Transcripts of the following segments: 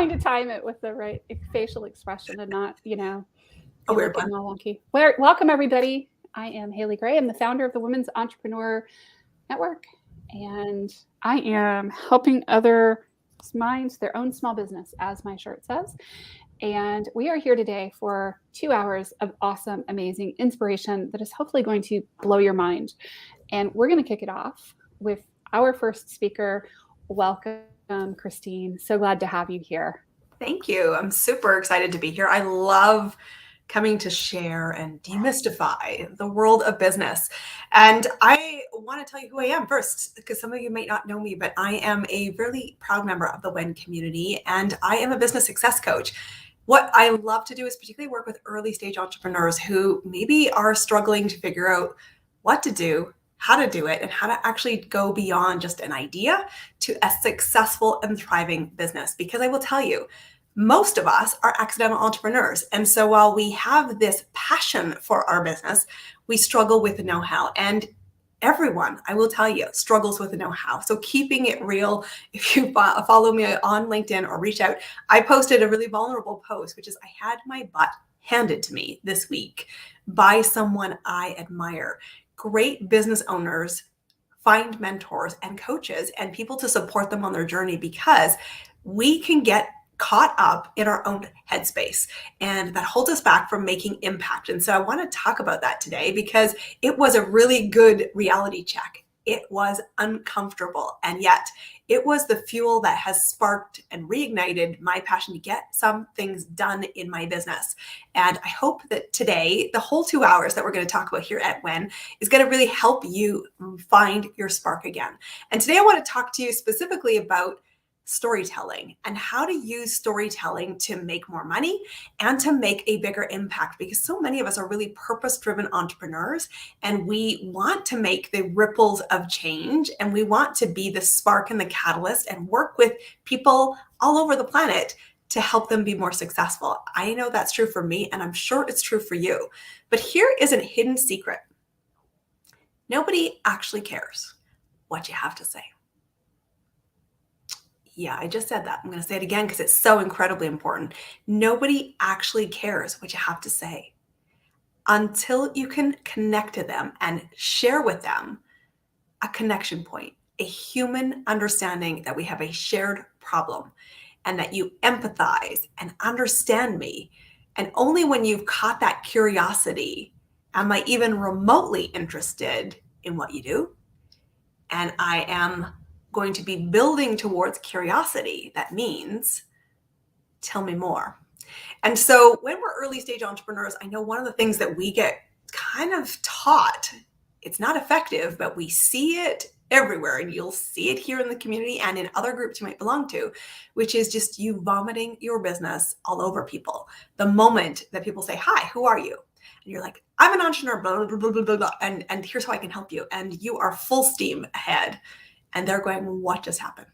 trying to time it with the right facial expression and not, A weird looking one. all wonky. Welcome, everybody. I am Haley Gray. I'm the founder of the Women's Entrepreneur Network, and I am helping other minds their own small business, as my shirt says. And we are here today for 2 hours of awesome, amazing inspiration that is hopefully going to blow your mind. And we're going to kick it off with our first speaker. Welcome, Christine. So glad to have you here. Thank you. I'm super excited to be here. I love coming to share and demystify the world of business. And I want to tell you who I am first, because some of you might not know me, but I am a really proud member of the WEN community, and I am a business success coach. What I love to do is particularly work with early stage entrepreneurs who maybe are struggling to figure out what to do, how to do it, and how to actually go beyond just an idea to a successful and thriving business. Because I will tell you, most of us are accidental entrepreneurs. And so while we have this passion for our business, we struggle with the know-how. And everyone, I will tell you, struggles with the know-how. So keeping it real, if you follow me on LinkedIn or reach out, I posted a really vulnerable post, which is I had my butt handed to me this week by someone I admire. Great business owners find mentors and coaches and people to support them on their journey, because we can get caught up in our own headspace, and that holds us back from making impact. And so I want to talk about that today, because it was a really good reality check. It was uncomfortable, and yet it was the fuel that has sparked and reignited my passion to get some things done in my business. And I hope that today, the whole 2 hours that we're going to talk about here at WEN is going to really help you find your spark again. And today I want to talk to you specifically about storytelling and how to use storytelling to make more money and to make a bigger impact, because so many of us are really purpose-driven entrepreneurs, and we want to make the ripples of change, and we want to be the spark and the catalyst and work with people all over the planet to help them be more successful. I know that's true for me, and I'm sure it's true for you. But here is a hidden secret. Nobody actually cares what you have to say. Yeah, I just said that. I'm going to say it again because it's so incredibly important. Nobody actually cares what you have to say until you can connect to them and share with them a connection point, a human understanding that we have a shared problem, and that you empathize and understand me. And only when you've caught that curiosity am I even remotely interested in what you do. And I am going to be building towards curiosity. That means, tell me more. And so when we're early stage entrepreneurs, I know one of the things that we get kind of taught, it's not effective, but we see it everywhere, and you'll see it here in the community and in other groups you might belong to, which is just you vomiting your business all over people. The moment that people say, hi, who are you? And you're like, I'm an entrepreneur, blah, blah, blah, blah, blah, blah, and here's how I can help you. And you are full steam ahead. And they're going, what just happened?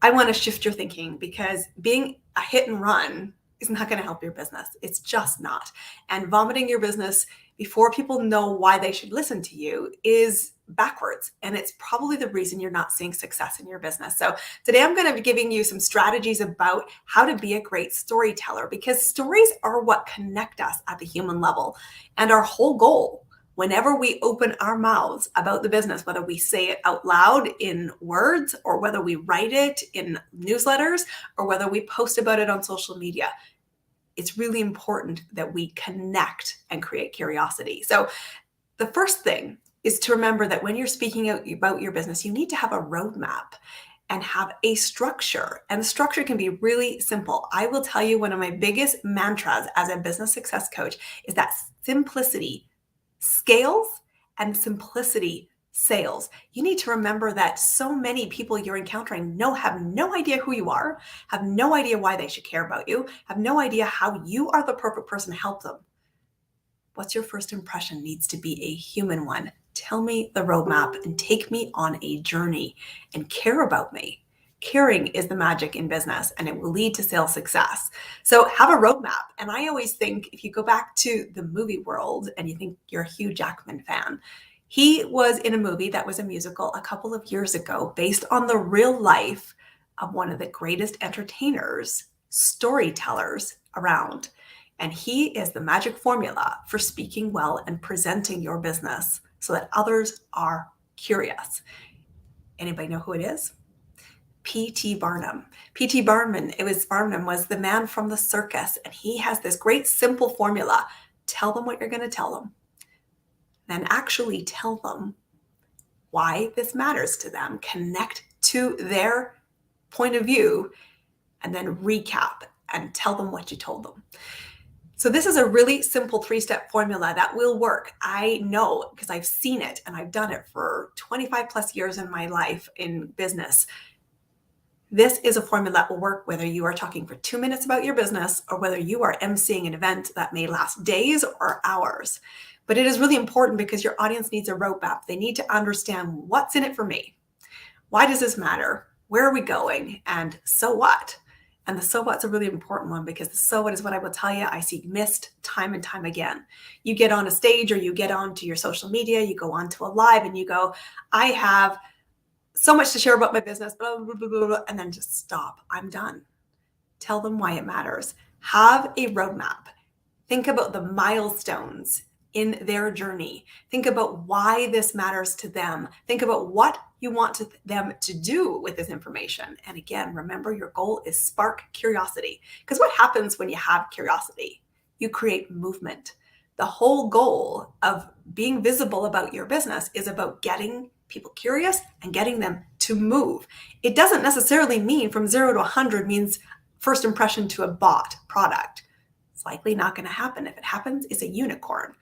I want to shift your thinking, because being a hit and run is not going to help your business. It's just not. And vomiting your business before people know why they should listen to you is backwards. And it's probably the reason you're not seeing success in your business. So today I'm going to be giving you some strategies about how to be a great storyteller, because stories are what connect us at the human level. And our whole goal, whenever we open our mouths about the business, whether we say it out loud in words, or whether we write it in newsletters, or whether we post about it on social media, it's really important that we connect and create curiosity. So the first thing is to remember that when you're speaking out about your business, you need to have a roadmap and have a structure. And the structure can be really simple. I will tell you, one of my biggest mantras as a business success coach is that simplicity scales and simplicity sales. You need to remember that so many people you're encountering have no idea who you are, have no idea why they should care about you, have no idea how you are the perfect person to help them. What's your first impression needs to be a human one. Tell me the roadmap and take me on a journey and care about me. Caring is the magic in business, and it will lead to sales success. So have a roadmap. And I always think, if you go back to the movie world and you think you're a Hugh Jackman fan, he was in a movie that was a musical a couple of years ago based on the real life of one of the greatest entertainers storytellers around. And he is the magic formula for speaking well and presenting your business so that others are curious. Anybody know who it is? P.T. Barnum. P.T. Barnum was the man from the circus, and he has this great simple formula. Tell them what you're going to tell them. Then actually tell them why this matters to them. Connect to their point of view, and then recap and tell them what you told them. So this is a really simple 3-step formula that will work. I know because I've seen it and I've done it for 25 plus years in my life in business. This is a formula that will work whether you are talking for 2 minutes about your business or whether you are emceeing an event that may last days or hours. But it is really important because your audience needs a roadmap. They need to understand what's in it for me. Why does this matter? Where are we going? And so what? And the so what's a really important one because the so what is what I will tell you I see missed time and time again. You get on a stage or you get onto your social media, you go onto a live and you go, I have so much to share about my business, blah, blah, blah, blah, blah, and then just stop. I'm done. Tell them why it matters. Have a roadmap. Think about the milestones in their journey. Think about why this matters to them. Think about what you want them to do with this information. And again, remember your goal is spark curiosity. Because what happens when you have curiosity? You create movement. The whole goal of being visible about your business is about getting people curious and getting them to move. It doesn't necessarily mean from 0 to 100 means first impression to a bought product. It's likely not going to happen. If it happens, it's a unicorn.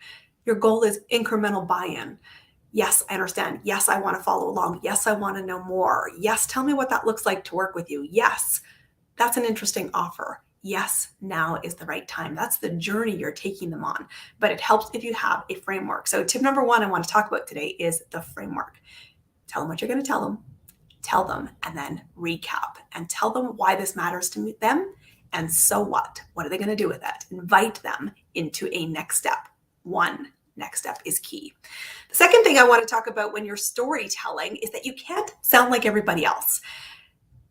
Your goal is incremental buy-in. Yes, I understand. Yes, I want to follow along. Yes, I want to know more. Yes, tell me what that looks like to work with you. Yes, that's an interesting offer. Yes, now is the right time. That's the journey you're taking them on. But it helps if you have a framework. So tip number 1 I want to talk about today is the framework. Tell them what you're going to tell them, and then recap and tell them why this matters to them. And so what? What are they going to do with that? Invite them into a next step. One next step is key. The second thing I want to talk about when you're storytelling is that you can't sound like everybody else.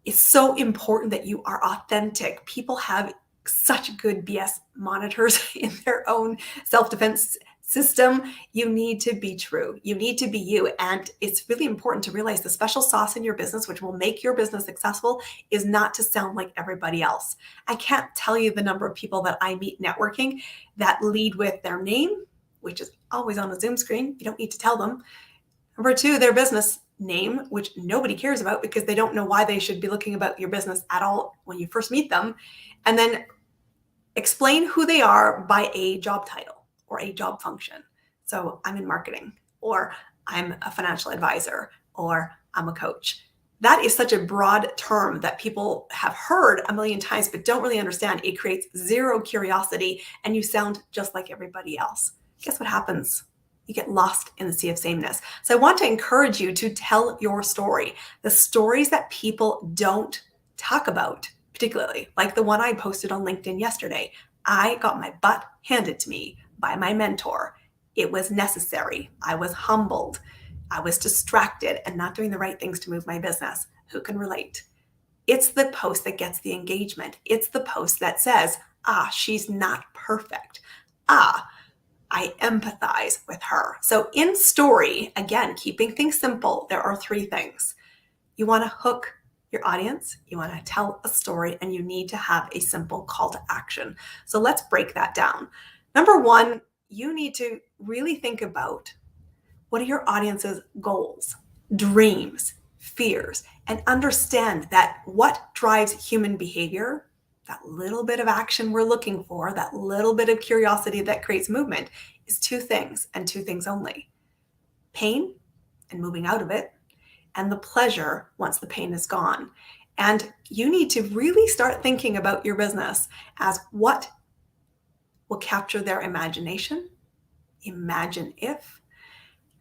It's so important that you are authentic. People have such good BS monitors in their own self-defense system. You need to be true. You need to be you. And it's really important to realize the special sauce in your business, which will make your business successful, is not to sound like everybody else. I can't tell you the number of people that I meet networking that lead with their name, which is always on a Zoom screen. You don't need to tell them. Number 2, their business name, which nobody cares about because they don't know why they should be looking about your business at all when you first meet them. And then explain who they are by a job title or a job function. So I'm in marketing, or I'm a financial advisor, or I'm a coach. That is such a broad term that people have heard a million times, but don't really understand. It creates zero curiosity and you sound just like everybody else. Guess what happens? You get lost in the sea of sameness. So I want to encourage you to tell your story. The stories that people don't talk about, particularly like the one I posted on LinkedIn yesterday. I got my butt handed to me by my mentor. It was necessary. I was humbled. I was distracted and not doing the right things to move my business. Who can relate? It's the post that gets the engagement. It's the post that says, she's not perfect. I empathize with her. So in story, again, keeping things simple, there are 3 things. You want to hook your audience, you want to tell a story, and you need to have a simple call to action. So let's break that down. Number 1, you need to really think about what are your audience's goals, dreams, fears, and understand that what drives human behavior, that little bit of action we're looking for, that little bit of curiosity that creates movement, is 2 things and 2 things only. Pain and moving out of it, and the pleasure once the pain is gone. And you need to really start thinking about your business as what will capture their imagination. Imagine if.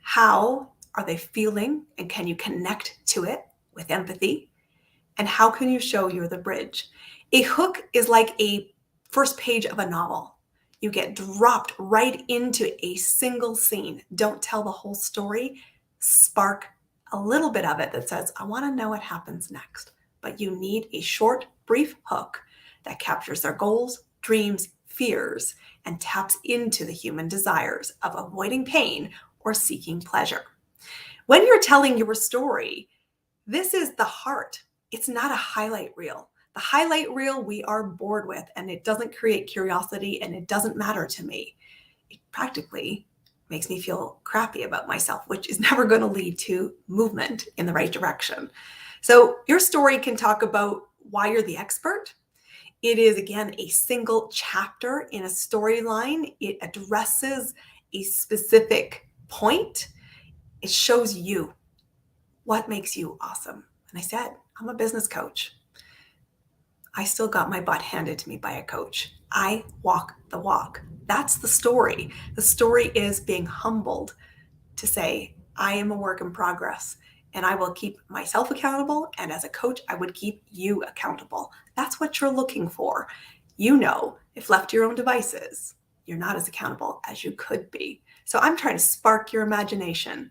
How are they feeling, and can you connect to it with empathy? And how can you show you're the bridge? A hook is like a first page of a novel. You get dropped right into a single scene. Don't tell the whole story. Spark a little bit of it that says, I want to know what happens next. But you need a short, brief hook that captures their goals, dreams, fears, and taps into the human desires of avoiding pain or seeking pleasure. When you're telling your story, this is the heart. It's not a highlight reel. The highlight reel we are bored with, and it doesn't create curiosity, and it doesn't matter to me. It practically makes me feel crappy about myself, which is never going to lead to movement in the right direction. So your story can talk about why you're the expert. It is, again, a single chapter in a storyline. It addresses a specific point. It shows you what makes you awesome. And I said, I'm a business coach. I still got my butt handed to me by a coach. I walk the walk. That's the story. The story is being humbled to say, I am a work in progress, and I will keep myself accountable. And as a coach, I would keep you accountable. That's what you're looking for. You know, if left to your own devices, you're not as accountable as you could be. So I'm trying to spark your imagination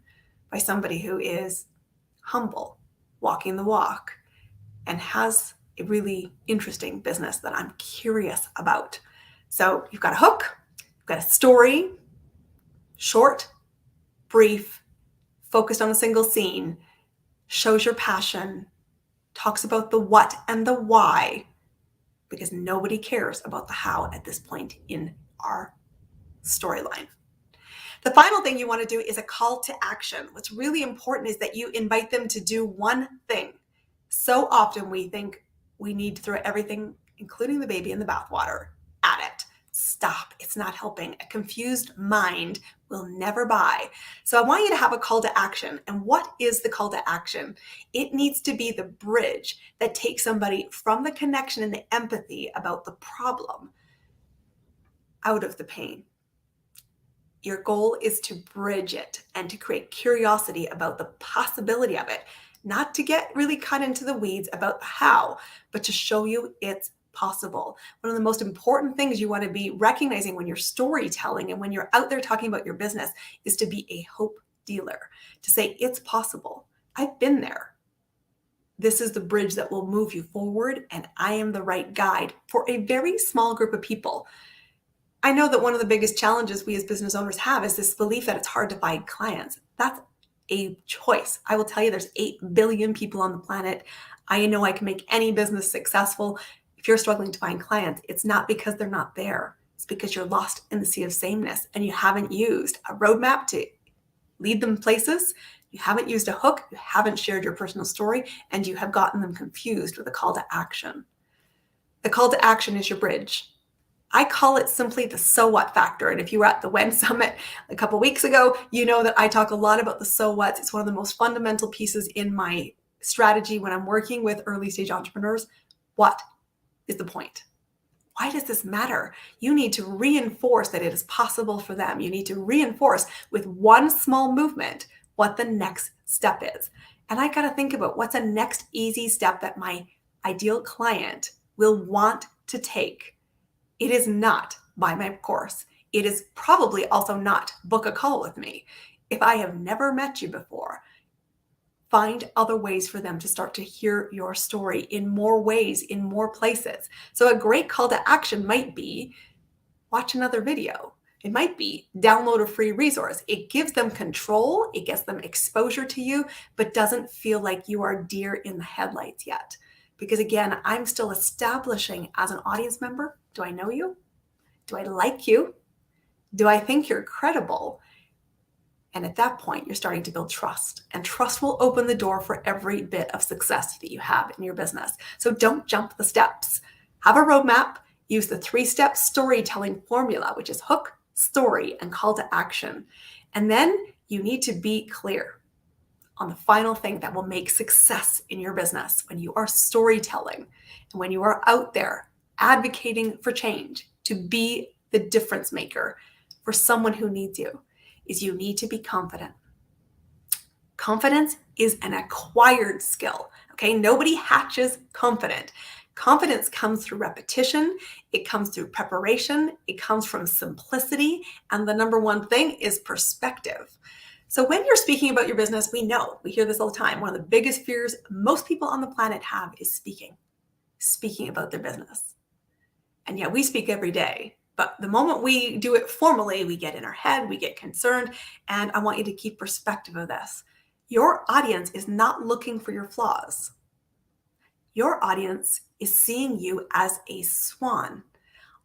by somebody who is humble, walking the walk, and has a really interesting business that I'm curious about. So you've got a hook, you've got a story, short, brief, focused on a single scene, shows your passion, talks about the what and the why, because nobody cares about the how at this point in our storyline. The final thing you want to do is a call to action. What's really important is that you invite them to do one thing. So often we think we need to throw everything, including the baby in the bathwater, at it. Stop. It's not helping. A confused mind will never buy. So I want you to have a call to action. And what is the call to action? It needs to be the bridge that takes somebody from the connection and the empathy about the problem out of the pain. Your goal is to bridge it and to create curiosity about the possibility of it, not to get really cut into the weeds about the how, but to show you it's possible. One of the most important things you want to be recognizing when you're storytelling and when you're out there talking about your business is to be a hope dealer, to say it's possible. I've been there. This is the bridge that will move you forward, and I am the right guide for a very small group of people. I know that one of the biggest challenges we as business owners have is this belief that it's hard to find clients. That's a choice. I will tell you there's 8 billion people on the planet. I know I can make any business successful. If you're struggling to find clients, it's not because they're not there. It's because you're lost in the sea of sameness and you haven't used a roadmap to lead them places. You haven't used a hook. You haven't shared your personal story, and you have gotten them confused with a call to action. The call to action is your bridge. I call it simply the so what factor. And if you were at the WEN Summit a couple weeks ago, you know that I talk a lot about the so what's. It's one of the most fundamental pieces in my strategy when I'm working with early stage entrepreneurs. What is the point? Why does this matter? You need to reinforce that it is possible for them. You need to reinforce with one small movement what the next step is. And I got to think about what's a next easy step that my ideal client will want to take. It is not buy my course. It is probably also not book a call with me. If I have never met you before, find other ways for them to start to hear your story in more ways, in more places. So a great call to action might be watch another video. It might be download a free resource. It gives them control. It gets them exposure to you, but doesn't feel like you are deer in the headlights yet. Because again, I'm still establishing as an audience member, do I know you? Do I like you? Do I think you're credible? And at that point, you're starting to build trust. And trust will open the door for every bit of success that you have in your business. So don't jump the steps. Have a roadmap. Use the 3-step storytelling formula, which is hook, story, and call to action. And then you need to be clear on the final thing that will make success in your business when you are storytelling and when you are out there advocating for change to be the difference maker for someone who needs you, is you need to be confident. Confidence is an acquired skill. Okay, nobody hatches confident. Confidence comes through repetition. It comes through preparation. It comes from simplicity. And the number one thing is perspective. So when you're speaking about your business, we hear this all the time. One of the biggest fears most people on the planet have is speaking about their business. And yet we speak every day. But the moment we do it formally, we get in our head, we get concerned. And I want you to keep perspective of this. Your audience is not looking for your flaws. Your audience is seeing you as a swan.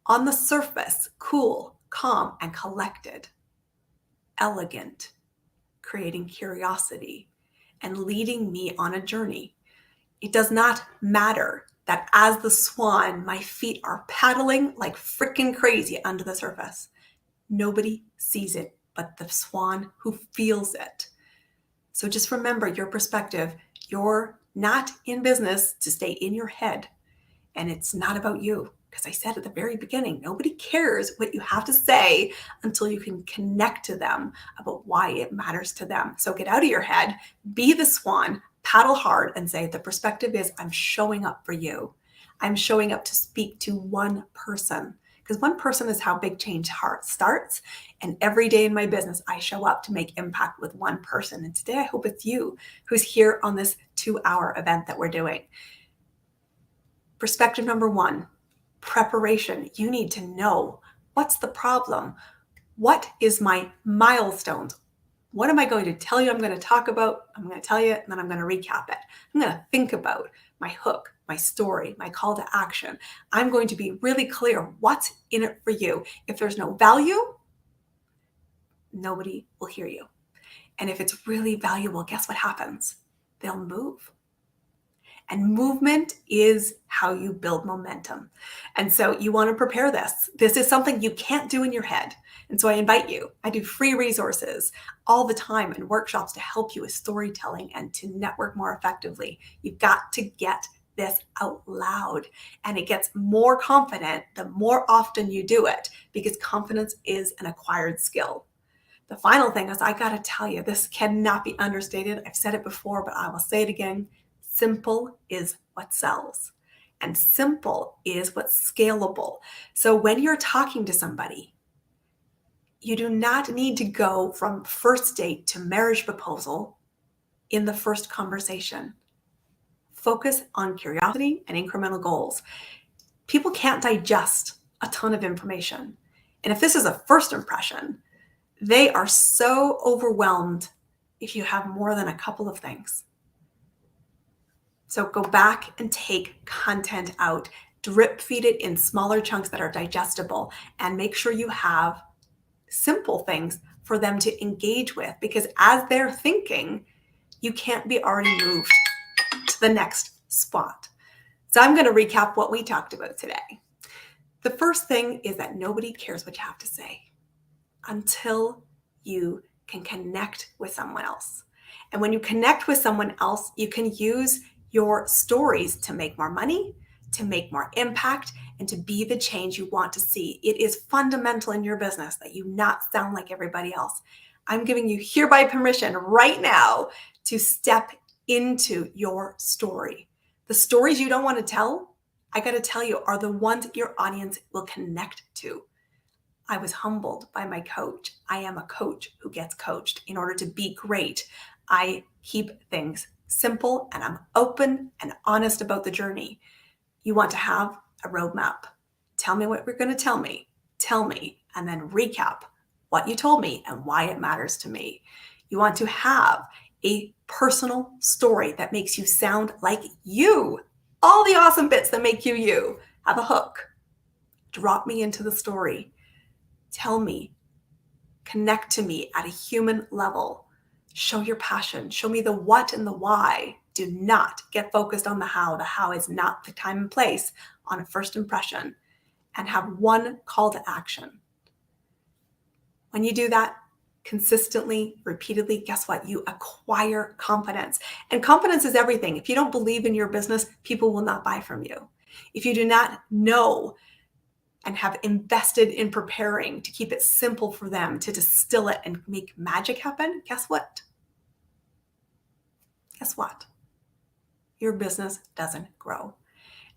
On the surface, cool, calm, and collected. Elegant, creating curiosity, and leading me on a journey. It does not matter that as the swan, my feet are paddling like freaking crazy under the surface. Nobody sees it but the swan who feels it. So just remember your perspective. You're not in business to stay in your head. And it's not about you. Because I said at the very beginning, nobody cares what you have to say until you can connect to them about why it matters to them. So get out of your head, be the swan, paddle hard, and say, the perspective is I'm showing up for you. I'm showing up to speak to one person. Because one person is how big change starts. And every day in my business, I show up to make impact with one person. And today, I hope it's you who's here on this 2-hour event that we're doing. Perspective number 1. Preparation. You need to know what's the problem. What is my milestones? What am I going to tell you I'm going to talk about? I'm going to tell you, and then I'm going to recap it. I'm going to think about my hook, my story, my call to action. I'm going to be really clear what's in it for you. If there's no value, nobody will hear you. And if it's really valuable, guess what happens? They'll move. And movement is how you build momentum. And so you want to prepare this. This is something you can't do in your head. And so I invite you. I do free resources all the time and workshops to help you with storytelling and to network more effectively. You've got to get this out loud. And it gets more confident the more often you do it, because confidence is an acquired skill. The final thing is, I got to tell you, this cannot be understated. I've said it before, but I will say it again. Simple is what sells, and simple is what's scalable. So when you're talking to somebody, you do not need to go from first date to marriage proposal in the first conversation. Focus on curiosity and incremental goals. People can't digest a ton of information. And if this is a first impression, they are so overwhelmed if you have more than a couple of things. So go back and take content out, drip feed it in smaller chunks that are digestible, and make sure you have simple things for them to engage with, because as they're thinking, you can't be already moved to the next spot. So I'm going to recap what we talked about today. The first thing is that nobody cares what you have to say until you can connect with someone else. And when you connect with someone else, you can use your stories to make more money, to make more impact, and to be the change you want to see. It is fundamental in your business that you not sound like everybody else. I'm giving you hereby permission right now to step into your story. The stories you don't want to tell, I got to tell you, are the ones your audience will connect to. I was humbled by my coach. I am a coach who gets coached. In order to be great, I keep things simple, and I'm open and honest about the journey. You want to have a roadmap. Tell me what you're going to tell me, and then recap what you told me and why it matters to me. You want to have a personal story that makes you sound like you. All the awesome bits that make you you. Have a hook. Drop me into the story. Tell me. Connect to me at a human level. Show your passion. Show me the what and the why. Do not get focused on the how. The how is not the time and place on a first impression. And have one call to action. When you do that consistently, repeatedly, guess what? You acquire confidence. And confidence is everything. If you don't believe in your business, people will not buy from you. If you do not know and have invested in preparing to keep it simple for them, to distill it and make magic happen, guess what? Guess what? Your business doesn't grow.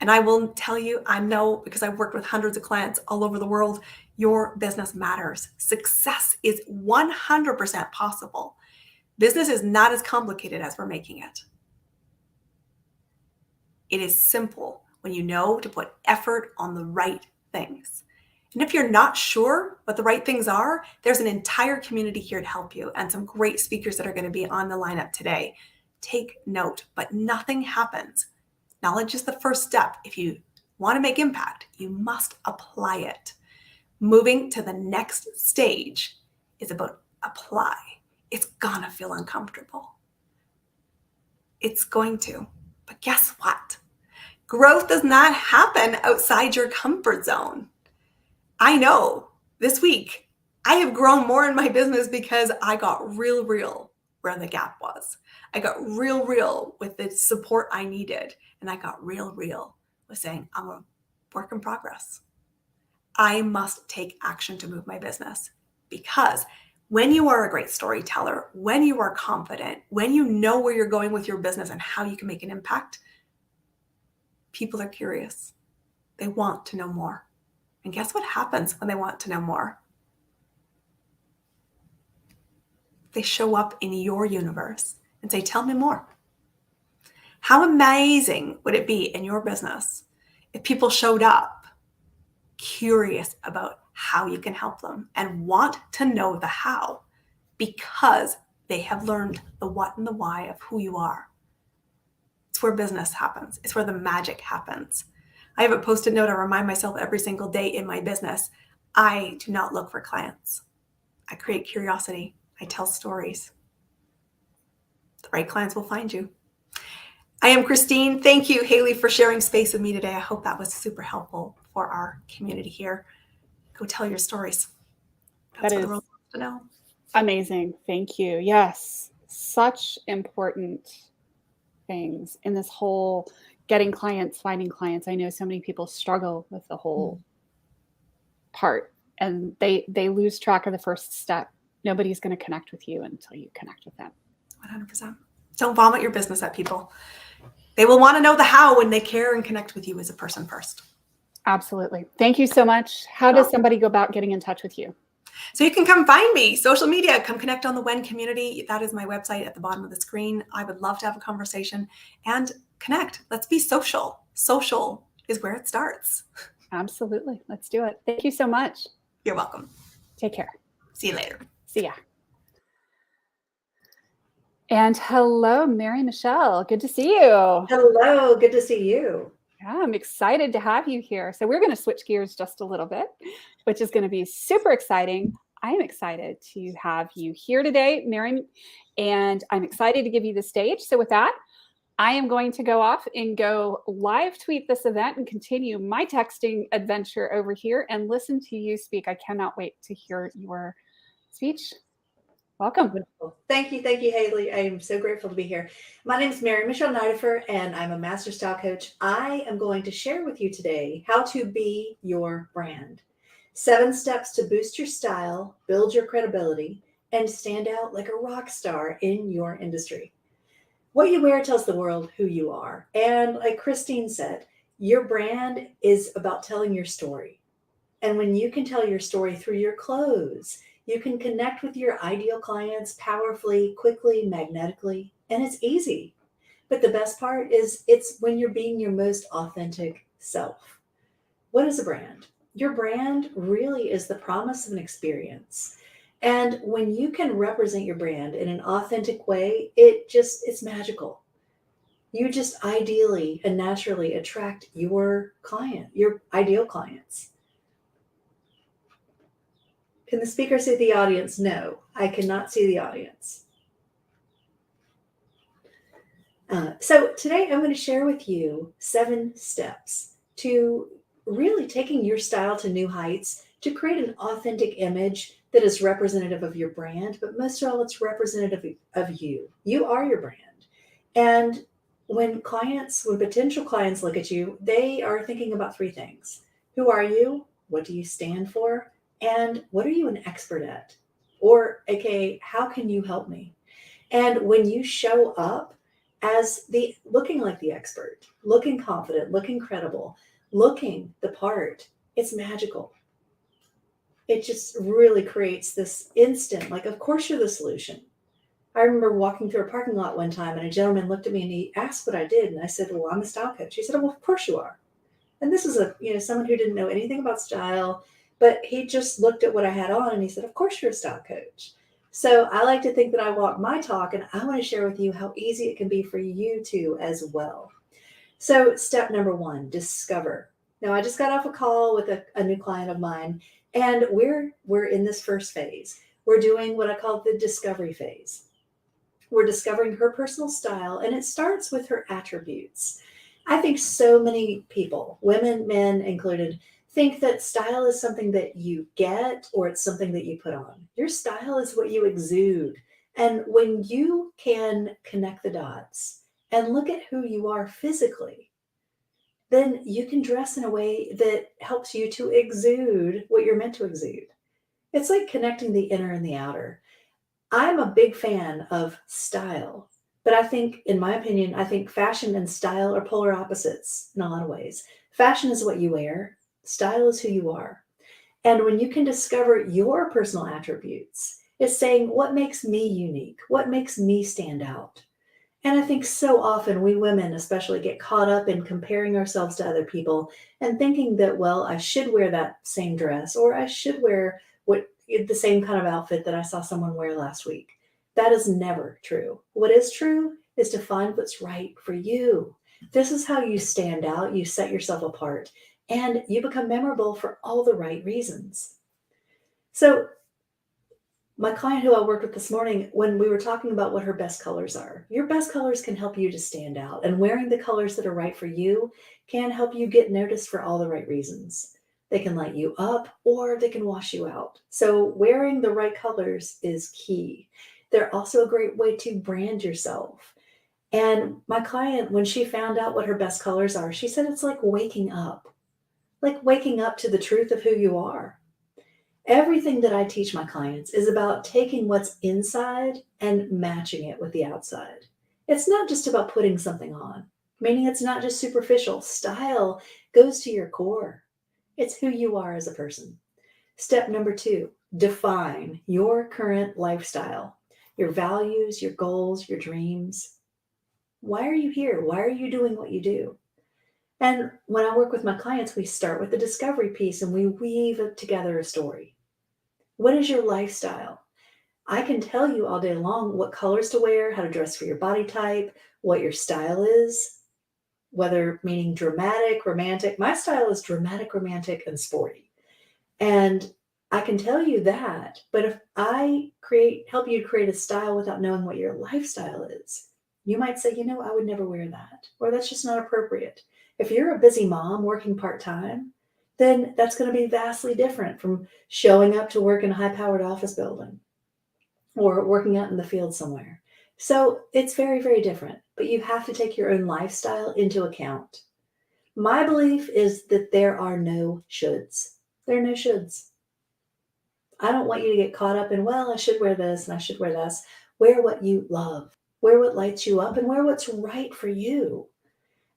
And I will tell you, I know because I've worked with hundreds of clients all over the world, your business matters. Success is 100% possible. Business is not as complicated as we're making it. It is simple when you know to put effort on the right things. And if you're not sure what the right things are, there's an entire community here to help you and some great speakers that are going to be on the lineup today. Take note, but nothing happens. Knowledge is the first step. If you want to make impact, you must apply it. Moving to the next stage is about apply. It's gonna feel uncomfortable. It's going to. But guess what? Growth does not happen outside your comfort zone. I know this week I have grown more in my business because I got real where the gap was. I got real with the support I needed. And I got real with saying, I'm a work in progress. I must take action to move my business, because when you are a great storyteller, when you are confident, when you know where you're going with your business and how you can make an impact, people are curious. They want to know more. And guess what happens when they want to know more? They show up in your universe and say, tell me more. How amazing would it be in your business if people showed up curious about how you can help them and want to know the how, because they have learned the what and the why of who you are? It's where business happens. It's where the magic happens. I have a Post-it note. I remind myself every single day in my business, I do not look for clients. I create curiosity. I tell stories. The right clients will find you. I am Christine. Thank you, Haley, for sharing space with me today. I hope that was super helpful for our community here. Go tell your stories. That's what the world wants to know. Amazing. Thank you. Yes, such important things in this whole getting clients, finding clients. I know so many people struggle with the whole part, and they lose track of the first step. Nobody's going to connect with you until you connect with them. 100%. Don't vomit your business at people. They will want to know the how when they care and connect with you as a person first. Absolutely. Thank you so much. How does somebody go about getting in touch with you? So you can come find me, social media, come connect on the WEN community. That is my website at the bottom of the screen. I would love to have a conversation and connect. Let's be social. Social is where it starts. Absolutely. Let's do it. Thank you so much. You're welcome. Take care. See you later. See ya. And hello, Mary Michelle. Good to see you. Hello, good to see you. Yeah, I'm excited to have you here. So we're going to switch gears just a little bit, which is going to be super exciting. I'm excited to have you here today, Mary, and I'm excited to give you the stage. So with that, I am going to go off and go live tweet this event and continue my texting adventure over here and listen to you speak. I cannot wait to hear your speech. Welcome. Wonderful. Thank you, Haley. I am so grateful to be here. My name is Mary Michelle Nidifer, and I'm a master style coach. I am going to share with you today how to be your brand. 7 steps to boost your style, build your credibility, and stand out like a rock star in your industry. What you wear tells the world who you are. And like Christine said, your brand is about telling your story. And when you can tell your story through your clothes, you can connect with your ideal clients powerfully, quickly, magnetically, and it's easy. But the best part is it's when you're being your most authentic self. What is a brand? Your brand really is the promise of an experience. And when you can represent your brand in an authentic way, it's magical. You just ideally and naturally attract your client, your ideal clients. Can the speaker see the audience? No, I cannot see the audience. So today I'm going to share with you 7 steps to really taking your style to new heights to create an authentic image that is representative of your brand, but most of all, it's representative of you. You are your brand. And when potential clients look at you, they are thinking about 3 things. Who are you? What do you stand for? And what are you an expert at? Or AKA, how can you help me? And when you show up as looking like the expert, looking confident, looking credible, looking the part, it's magical. It just really creates this instant, like, of course you're the solution. I remember walking through a parking lot one time and a gentleman looked at me and he asked what I did. And I said, well, I'm a style coach. He said, oh, well, of course you are. And this is someone who didn't know anything about style, but he just looked at what I had on and he said, of course you're a style coach. So I like to think that I walk my talk, and I want to share with you how easy it can be for you too as well. So step number 1, discover. Now I just got off a call with a new client of mine, and we're in this first phase. We're doing what I call the discovery phase. We're discovering her personal style, and it starts with her attributes. I think so many people, women, men included, think that style is something that you get or it's something that you put on. Your style is what you exude. And when you can connect the dots and look at who you are physically, then you can dress in a way that helps you to exude what you're meant to exude. It's like connecting the inner and the outer. I'm a big fan of style, but I think, in my opinion, I think fashion and style are polar opposites in a lot of ways. Fashion is what you wear. Style is who you are. And when you can discover your personal attributes, it's saying, what makes me unique? What makes me stand out? And I think so often we women especially get caught up in comparing ourselves to other people and thinking that, well, I should wear that same dress, or I should wear the same kind of outfit that I saw someone wear last week. That is never true. What is true is to find what's right for you. This is how you stand out, you set yourself apart, and you become memorable for all the right reasons. So my client who I worked with this morning, when we were talking about what her best colors are, your best colors can help you to stand out, and wearing the colors that are right for you can help you get noticed for all the right reasons. They can light you up or they can wash you out. So wearing the right colors is key. They're also a great way to brand yourself. And my client, when she found out what her best colors are, she said it's like waking up to the truth of who you are. Everything that I teach my clients is about taking what's inside and matching it with the outside. It's not just about putting something on, meaning it's not just superficial. Style goes to your core. It's who you are as a person. Step number 2, define your current lifestyle, your values, your goals, your dreams. Why are you here? Why are you doing what you do? And when I work with my clients, we start with the discovery piece and we weave together a story. What is your lifestyle? I can tell you all day long what colors to wear, how to dress for your body type, what your style is, whether meaning dramatic, romantic. My style is dramatic, romantic, and sporty. And I can tell you that, but if I help you create a style without knowing what your lifestyle is, you might say, I would never wear that, or that's just not appropriate. If you're a busy mom working part-time, then that's going to be vastly different from showing up to work in a high-powered office building or working out in the field somewhere. So it's very, very different, but you have to take your own lifestyle into account. My belief is that there are no shoulds. There are no shoulds. I don't want you to get caught up in, well, I should wear this and I should wear this. Wear what you love. Wear what lights you up and wear what's right for you.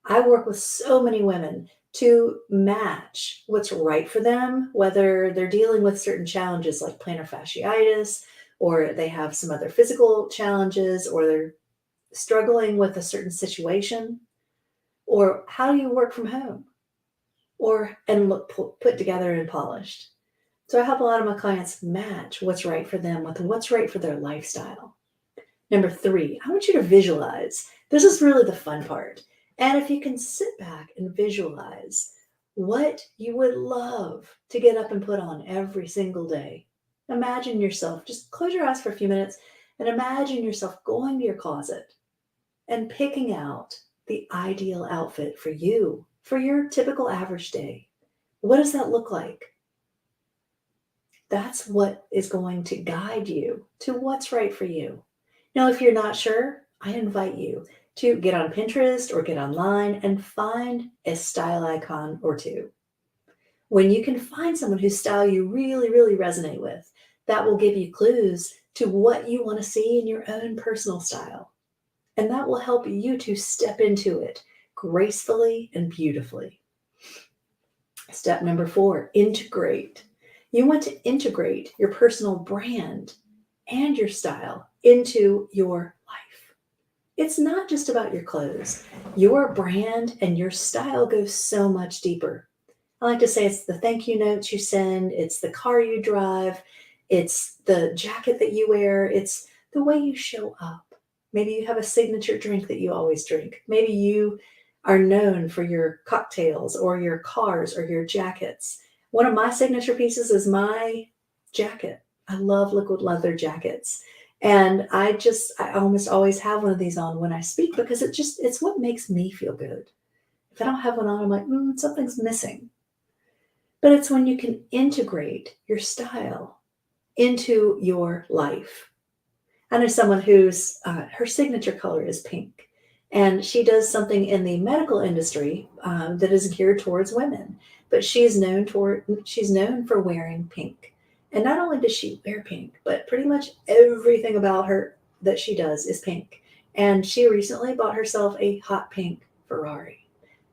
I work with so many women to match what's right for them, whether they're dealing with certain challenges like plantar fasciitis, or they have some other physical challenges, or they're struggling with a certain situation, or how do you work from home, and look put together and polished. So I help a lot of my clients match what's right for them with what's right for their lifestyle. Number 3, I want you to visualize. This is really the fun part. And if you can sit back and visualize what you would love to get up and put on every single day. Imagine yourself, just close your eyes for a few minutes and imagine yourself going to your closet and picking out the ideal outfit for you, for your typical average day. What does that look like? That's what is going to guide you to what's right for you. Now, if you're not sure, I invite you to get on Pinterest or get online and find a style icon or two. When you can find someone whose style you really, really resonate with, that will give you clues to what you want to see in your own personal style. And that will help you to step into it gracefully and beautifully. Step number 4, integrate. You want to integrate your personal brand and your style into your life. It's not just about your clothes. Your brand and your style goes so much deeper. I like to say it's the thank you notes you send, it's the car you drive, it's the jacket that you wear, it's the way you show up. Maybe you have a signature drink that you always drink. Maybe you are known for your cocktails or your cars or your jackets. One of my signature pieces is my jacket. I love liquid leather jackets. And I almost always have one of these on when I speak because it's what makes me feel good. If I don't have one on, I'm like, something's missing. But it's when you can integrate your style into your life. I know someone whose her signature color is pink, and she does something in the medical industry that is geared towards women. But she's known for wearing pink. And not only does she wear pink, but pretty much everything about her that she does is pink. And she recently bought herself a hot pink Ferrari.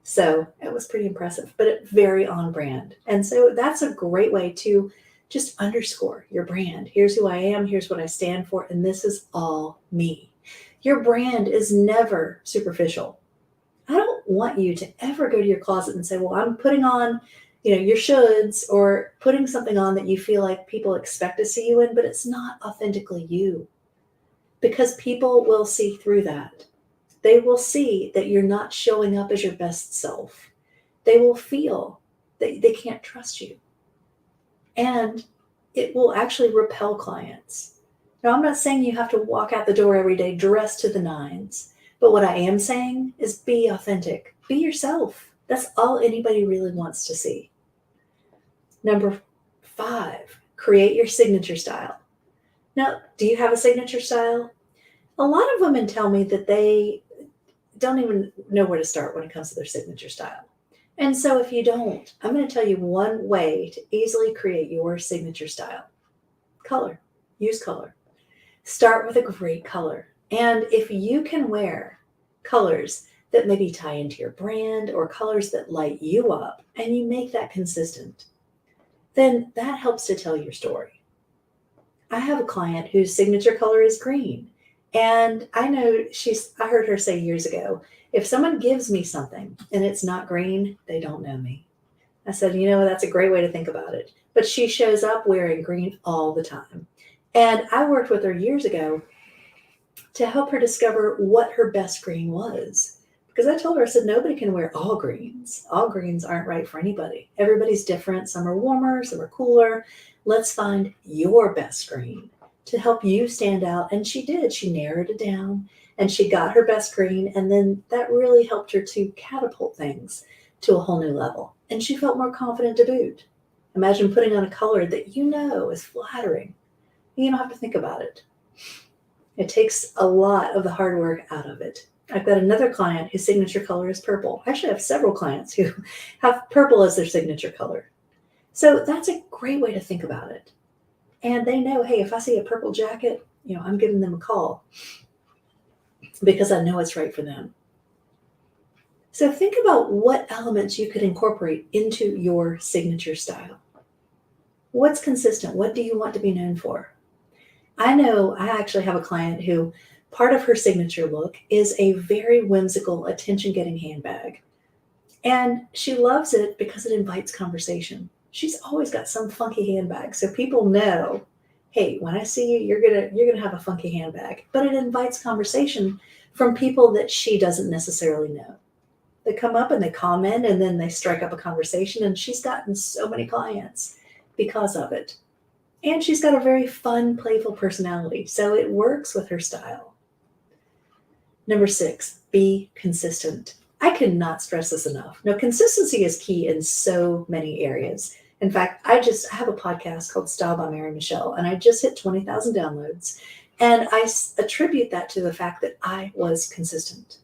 So it was pretty impressive, but it's very on brand. And so that's a great way to just underscore your brand. Here's who I am. Here's what I stand for. And this is all me. Your brand is never superficial. I don't want you to ever go to your closet and say, well, I'm putting on, your shoulds or putting something on that you feel like people expect to see you in, but it's not authentically you, because people will see through that. They will see that you're not showing up as your best self. They will feel that they can't trust you. And it will actually repel clients. Now, I'm not saying you have to walk out the door every day dressed to the nines, but what I am saying is be authentic. Be yourself. That's all anybody really wants to see. Number 5, create your signature style. Now, do you have a signature style? A lot of women tell me that they don't even know where to start when it comes to their signature style. And so if you don't, I'm going to tell you one way to easily create your signature style. Color. Use color. Start with a great color. And if you can wear colors that maybe tie into your brand or colors that light you up, and you make that consistent, then that helps to tell your story. I have a client whose signature color is green. And I know I heard her say years ago, if someone gives me something and it's not green, they don't know me. I said, that's a great way to think about it. But she shows up wearing green all the time. And I worked with her years ago to help her discover what her best green was. Because I told her, I said, nobody can wear all greens. All greens aren't right for anybody. Everybody's different. Some are warmer, some are cooler. Let's find your best green to help you stand out. And she did. She narrowed it down and she got her best green. And then that really helped her to catapult things to a whole new level. And she felt more confident to boot. Imagine putting on a color that is flattering. You don't have to think about it. It takes a lot of the hard work out of it. I've got another client whose signature color is purple. I actually have several clients who have purple as their signature color. So that's a great way to think about it. And they know, hey, if I see a purple jacket, I'm giving them a call because I know it's right for them. So think about what elements you could incorporate into your signature style. What's consistent? What do you want to be known for? I know I actually have a client who part of her signature look is a very whimsical, attention-getting handbag. And she loves it because it invites conversation. She's always got some funky handbag. So people know, hey, when I see you, you're gonna have a funky handbag. But it invites conversation from people that she doesn't necessarily know. They come up and they comment and then they strike up a conversation, and she's gotten so many clients because of it. And she's got a very fun, playful personality. So it works with her style. Number 6, be consistent. I cannot stress this enough. Now, consistency is key in so many areas. In fact, I have a podcast called Style by Mary Michelle, and I just hit 20,000 downloads. And I attribute that to the fact that I was consistent.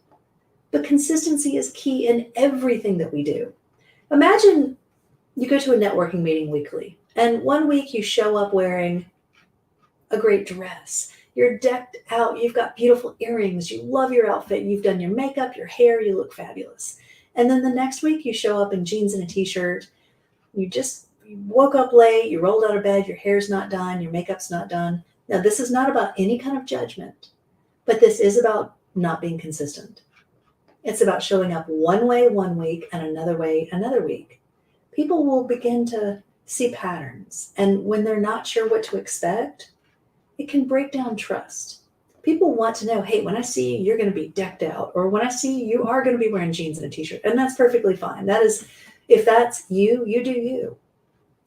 But consistency is key in everything that we do. Imagine you go to a networking meeting weekly, and one week you show up wearing a great dress. You're decked out. You've got beautiful earrings. You love your outfit. You've done your makeup, your hair. You look fabulous. And then the next week you show up in jeans and a t-shirt. You woke up late. You rolled out of bed. Your hair's not done. Your makeup's not done. Now, this is not about any kind of judgment, but this is about not being consistent. It's about showing up one way one week and another way another week. People will begin to see patterns, and when they're not sure what to expect, it can break down trust. People want to know, hey, when I see you, you're going to be decked out, or when I see you, you are going to be wearing jeans and a t-shirt, and that's perfectly fine. That is, if that's you, you do you.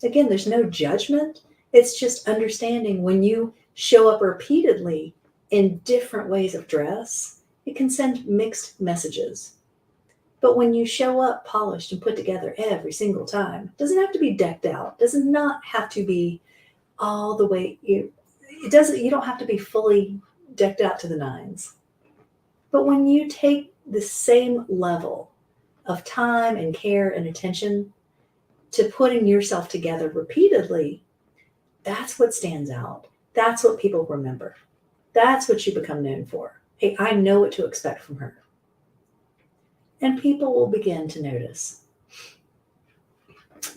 Again, there's no judgment. It's just understanding when you show up repeatedly in different ways of dress, it can send mixed messages. But when you show up polished and put together every single time, it doesn't have to be decked out, does not have to be all the way, you don't have to be fully decked out to the nines. But when you take the same level of time and care and attention to putting yourself together repeatedly, that's what stands out. That's what people remember. That's what you become known for. Hey, I know what to expect from her. And people will begin to notice.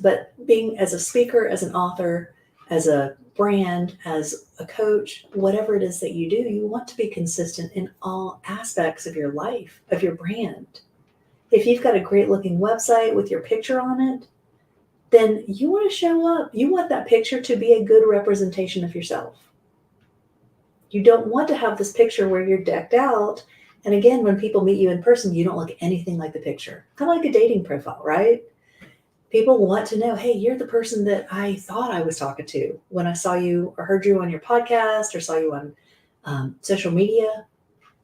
But being as a speaker, as an author, as a brand, as a coach, whatever it is that you do, you want to be consistent in all aspects of your life, of your brand. If you've got a great looking website with your picture on it, then you want to show up. You want that picture to be a good representation of yourself. You don't want to have this picture where you're decked out. And again, when people meet you in person, you don't look anything like the picture. Kind of like a dating profile, right? People want to know, hey, you're the person that I thought I was talking to when I saw you or heard you on your podcast or saw you on social media.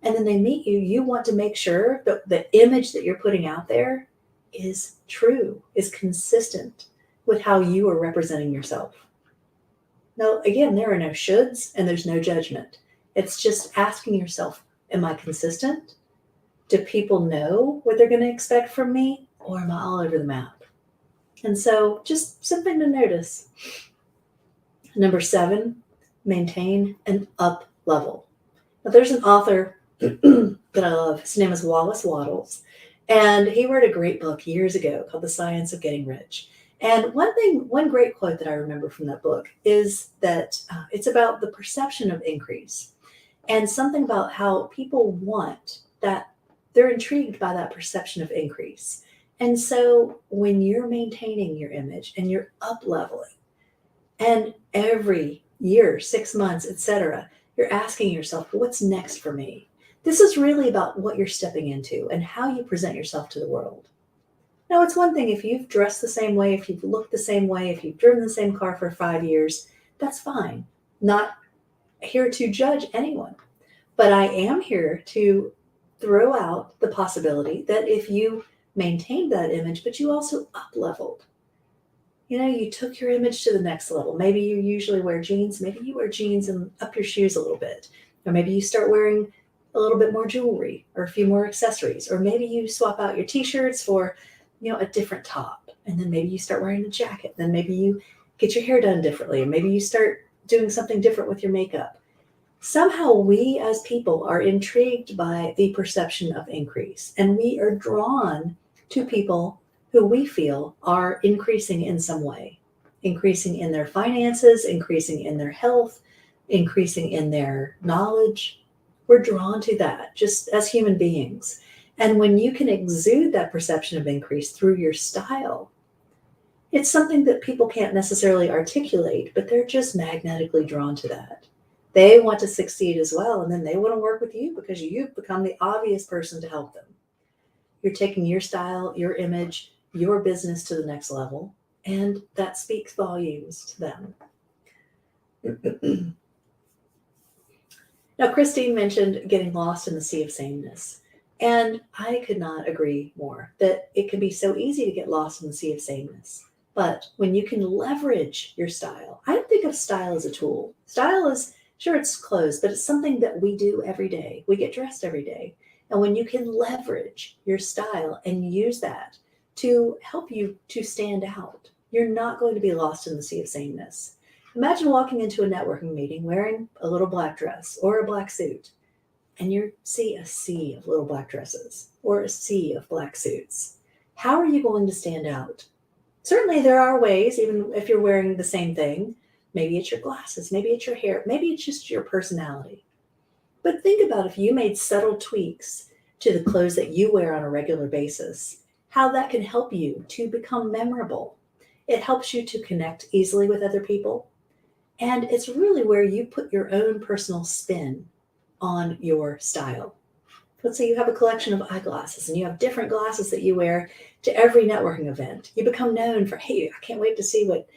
And then they meet you. You want to make sure that the image that you're putting out there is true, is consistent with how you are representing yourself. Now, again, there are no shoulds and there's no judgment. It's just asking yourself, am I consistent? Do people know what they're going to expect from me? Or am I all over the map? And so just something to notice. Number 7, maintain an up level. Now, there's an author that I love. His name is Wallace Wattles. And he wrote a great book years ago called The Science of Getting Rich. And one great quote that I remember from that book is that it's about the perception of increase and something about how people want that, they're intrigued by that perception of increase. And so when you're maintaining your image and you're up leveling, and every year, 6 months, etc., you're asking yourself, what's next for me? This is really about what you're stepping into and how you present yourself to the world. Now, it's one thing if you've dressed the same way, if you've looked the same way, if you've driven the same car for 5 years, that's fine. Not here to judge anyone. But I am here to throw out the possibility that if you maintained that image, but you also up-leveled, you took your image to the next level. Maybe you usually wear jeans. Maybe you wear jeans and up your shoes a little bit. Or maybe you start wearing a little bit more jewelry or a few more accessories. Or maybe you swap out your t-shirts for a different top, and then maybe you start wearing a jacket. Then maybe you get your hair done differently, and maybe you start doing something different with your makeup. Somehow we as people are intrigued by the perception of increase, and we are drawn to people who we feel are increasing in some way, increasing in their finances, increasing in their health, increasing in their knowledge. We're drawn to that just as human beings. And when you can exude that perception of increase through your style, it's something that people can't necessarily articulate, but they're just magnetically drawn to that. They want to succeed as well, and then they want to work with you because you've become the obvious person to help them. You're taking your style, your image, your business to the next level, and that speaks volumes to them. Now, Christine mentioned getting lost in the sea of sameness. And I could not agree more that it can be so easy to get lost in the sea of sameness. But when you can leverage your style, I don't think of style as a tool. Style is, sure, it's clothes, but it's something that we do every day. We get dressed every day. And when you can leverage your style and use that to help you to stand out, you're not going to be lost in the sea of sameness. Imagine walking into a networking meeting wearing a little black dress or a black suit, and you see a sea of little black dresses or a sea of black suits. How are you going to stand out? Certainly there are ways, even if you're wearing the same thing. Maybe it's your glasses, maybe it's your hair, maybe it's just your personality. But think about if you made subtle tweaks to the clothes that you wear on a regular basis, how that can help you to become memorable. It helps you to connect easily with other people. And it's really where you put your own personal spin on your style. Let's say you have a collection of eyeglasses and you have different glasses that you wear to every networking event. You become known for, hey, I can't wait to see what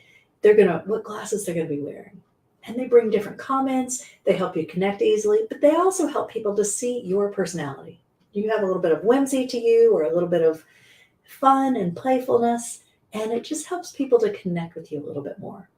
glasses they're going to be wearing. And they bring different comments. They help you connect easily, but they also help people to see your personality. You have a little bit of whimsy to you or a little bit of fun and playfulness, and it just helps people to connect with you a little bit more.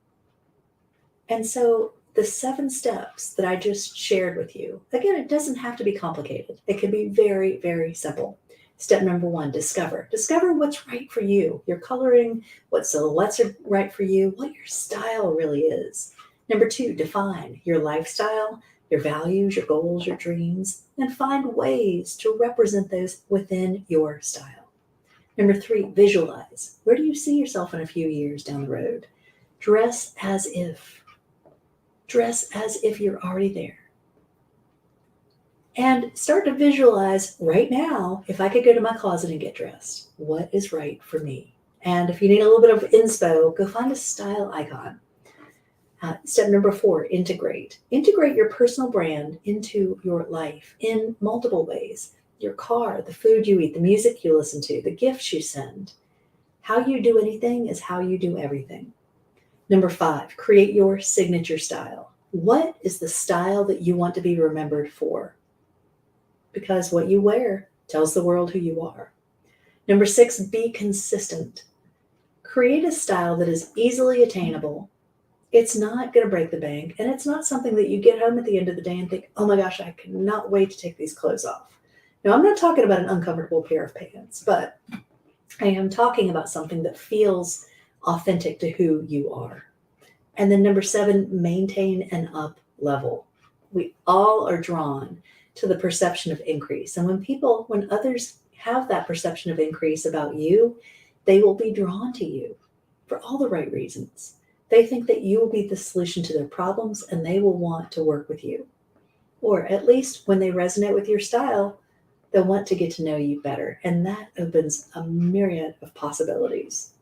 And so the 7 steps that I just shared with you, again, it doesn't have to be complicated. It can be very, very simple. Step number 1, discover. Discover what's right for you. Your coloring, what silhouettes are right for you, what your style really is. Number 2, define your lifestyle, your values, your goals, your dreams, and find ways to represent those within your style. Number 3, visualize. Where do you see yourself in a few years down the road? Dress as if. Dress as if you're already there. And start to visualize right now, if I could go to my closet and get dressed, what is right for me? And if you need a little bit of inspo, go find a style icon. Step number 4, integrate. Integrate your personal brand into your life in multiple ways. Your car, the food you eat, the music you listen to, the gifts you send. How you do anything is how you do everything. Number 5, create your signature style. What is the style that you want to be remembered for? Because what you wear tells the world who you are. Number 6, be consistent. Create a style that is easily attainable. It's not going to break the bank, and it's not something that you get home at the end of the day and think, oh my gosh, I cannot wait to take these clothes off. Now, I'm not talking about an uncomfortable pair of pants, but I am talking about something that feels authentic to who you are. And then number 7, maintain an up level. We all are drawn to the perception of increase. And when others have that perception of increase about you, they will be drawn to you for all the right reasons. They think that you will be the solution to their problems and they will want to work with you. Or at least when they resonate with your style, they'll want to get to know you better. And that opens a myriad of possibilities.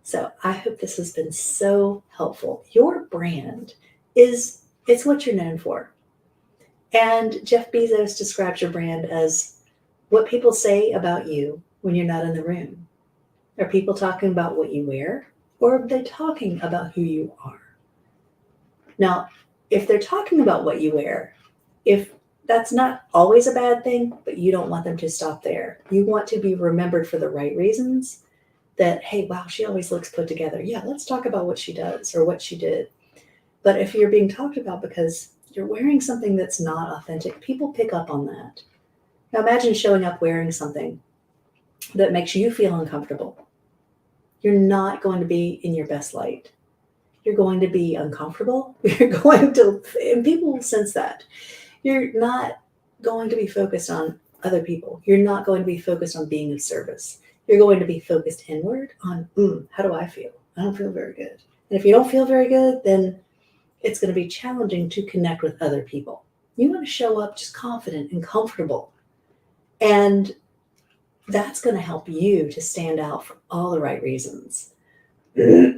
So I hope this has been so helpful. Your brand it's what you're known for. And Jeff Bezos describes your brand as what people say about you when you're not in the room. Are people talking about what you wear? Or are they talking about who you are? Now, if they're talking about what you wear, if that's not always a bad thing, but you don't want them to stop there. You want to be remembered for the right reasons that, hey, wow, she always looks put together. Yeah, let's talk about what she does or what she did. But if you're being talked about because you're wearing something that's not authentic, people pick up on that. Now imagine showing up wearing something that makes you feel uncomfortable. You're not going to be in your best light. You're going to be uncomfortable. And people will sense that. You're not going to be focused on other people. You're not going to be focused on being of service. You're going to be focused inward on, how do I feel? I don't feel very good. And if you don't feel very good, then it's going to be challenging to connect with other people. You want to show up just confident and comfortable. And that's going to help you to stand out for all the right reasons. Now,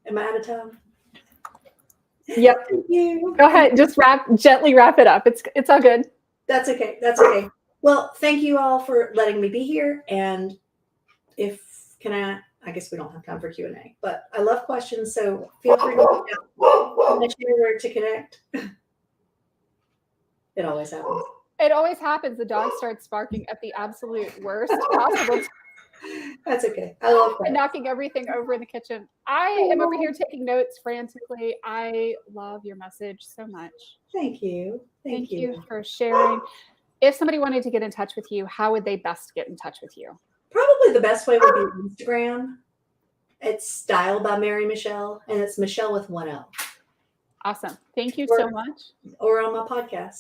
am I out of time? Yep. Thank you. Go ahead. Just gently wrap it up. It's all good. That's okay. That's okay. Well, thank you all for letting me be here. And I guess we don't have time for Q&A, but I love questions. So feel free to reach out and share where to connect. It always happens. It always happens. The dog starts barking at the absolute worst possible time. That's okay. I love that. Knocking everything over in the kitchen. I am over here taking notes frantically. I love your message so much. Thank you. Thank you for sharing. If somebody wanted to get in touch with you, how would they best get in touch with you? Probably the best way would be Instagram. It's Style by Mary Michelle, and it's Michelle with 1 L. Awesome. Thank you so much. Or on my podcast.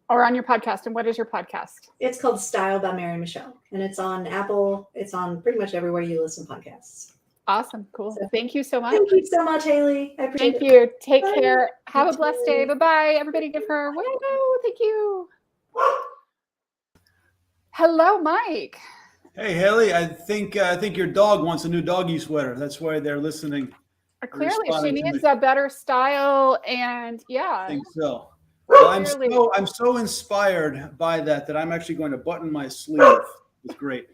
Or on your podcast. And what is your podcast? It's called Style by Mary Michelle, and it's on Apple. It's on pretty much everywhere you listen to podcasts. Awesome. Cool. So, Thank you so much. thank you so much, Haley. I appreciate Thank it. you. Take Bye. care. Have You a blessed too. day. Bye-bye. Everybody give her a woo. Thank you. Hello, Mike. Hey Haley, I think your dog wants a new doggy sweater. That's why they're listening. Clearly, she responding to needs me. a better style, and I yeah, think so. Well, clearly. I'm so inspired by that I'm actually going to button my sleeve. It's great.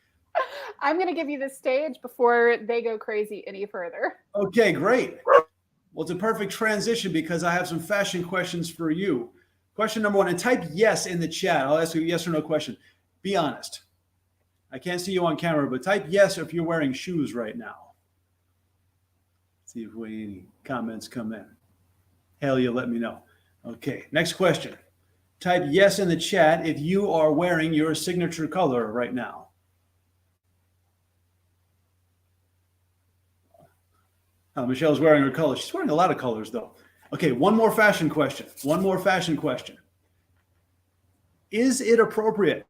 I'm going to give you the stage before they go crazy any further. Okay, great. Well, it's a perfect transition because I have some fashion questions for you. Question number one, and type yes in the chat. I'll ask you a yes or no question. Be honest. I can't see you on camera, but type yes if you're wearing shoes right now. See if any comments come in. Haley, you'll let me know. Okay, next question. Type yes in the chat if you are wearing your signature color right now. Michelle's wearing her color. She's wearing a lot of colors, though. Okay, one more fashion question. Is it appropriate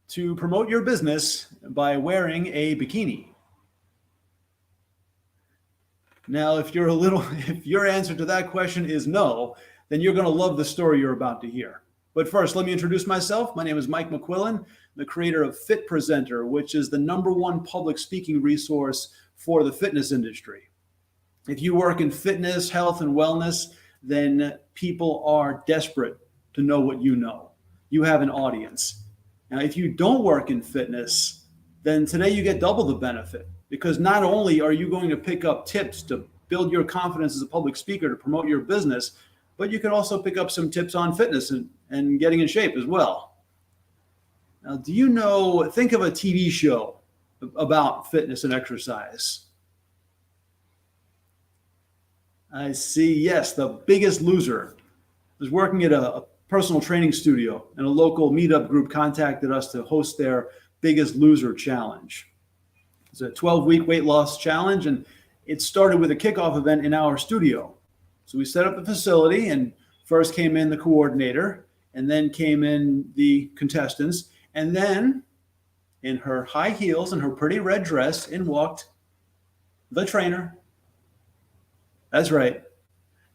to promote your business by wearing a bikini? Now, if your answer to that question is no, then you're going to love the story you're about to hear. But first, let me introduce myself. My name is Mike McQuillan, the creator of Fit Presenter, which is the #1 public speaking resource for the fitness industry. If you work in fitness, health, and wellness, then people are desperate to know what you know. You have an audience. Now, if you don't work in fitness, then today you get double the benefit, because not only are you going to pick up tips to build your confidence as a public speaker to promote your business, but you can also pick up some tips on fitness and getting in shape as well. Now, think of a TV show about fitness and exercise. I see, yes, The Biggest Loser. I was working at a personal training studio, and a local meetup group contacted us to host their Biggest Loser challenge. It's a 12-week weight loss challenge, and it started with a kickoff event in our studio. So we set up the facility, and first came in the coordinator, and then came in the contestants, and then in her high heels and her pretty red dress, in walked the trainer. That's right.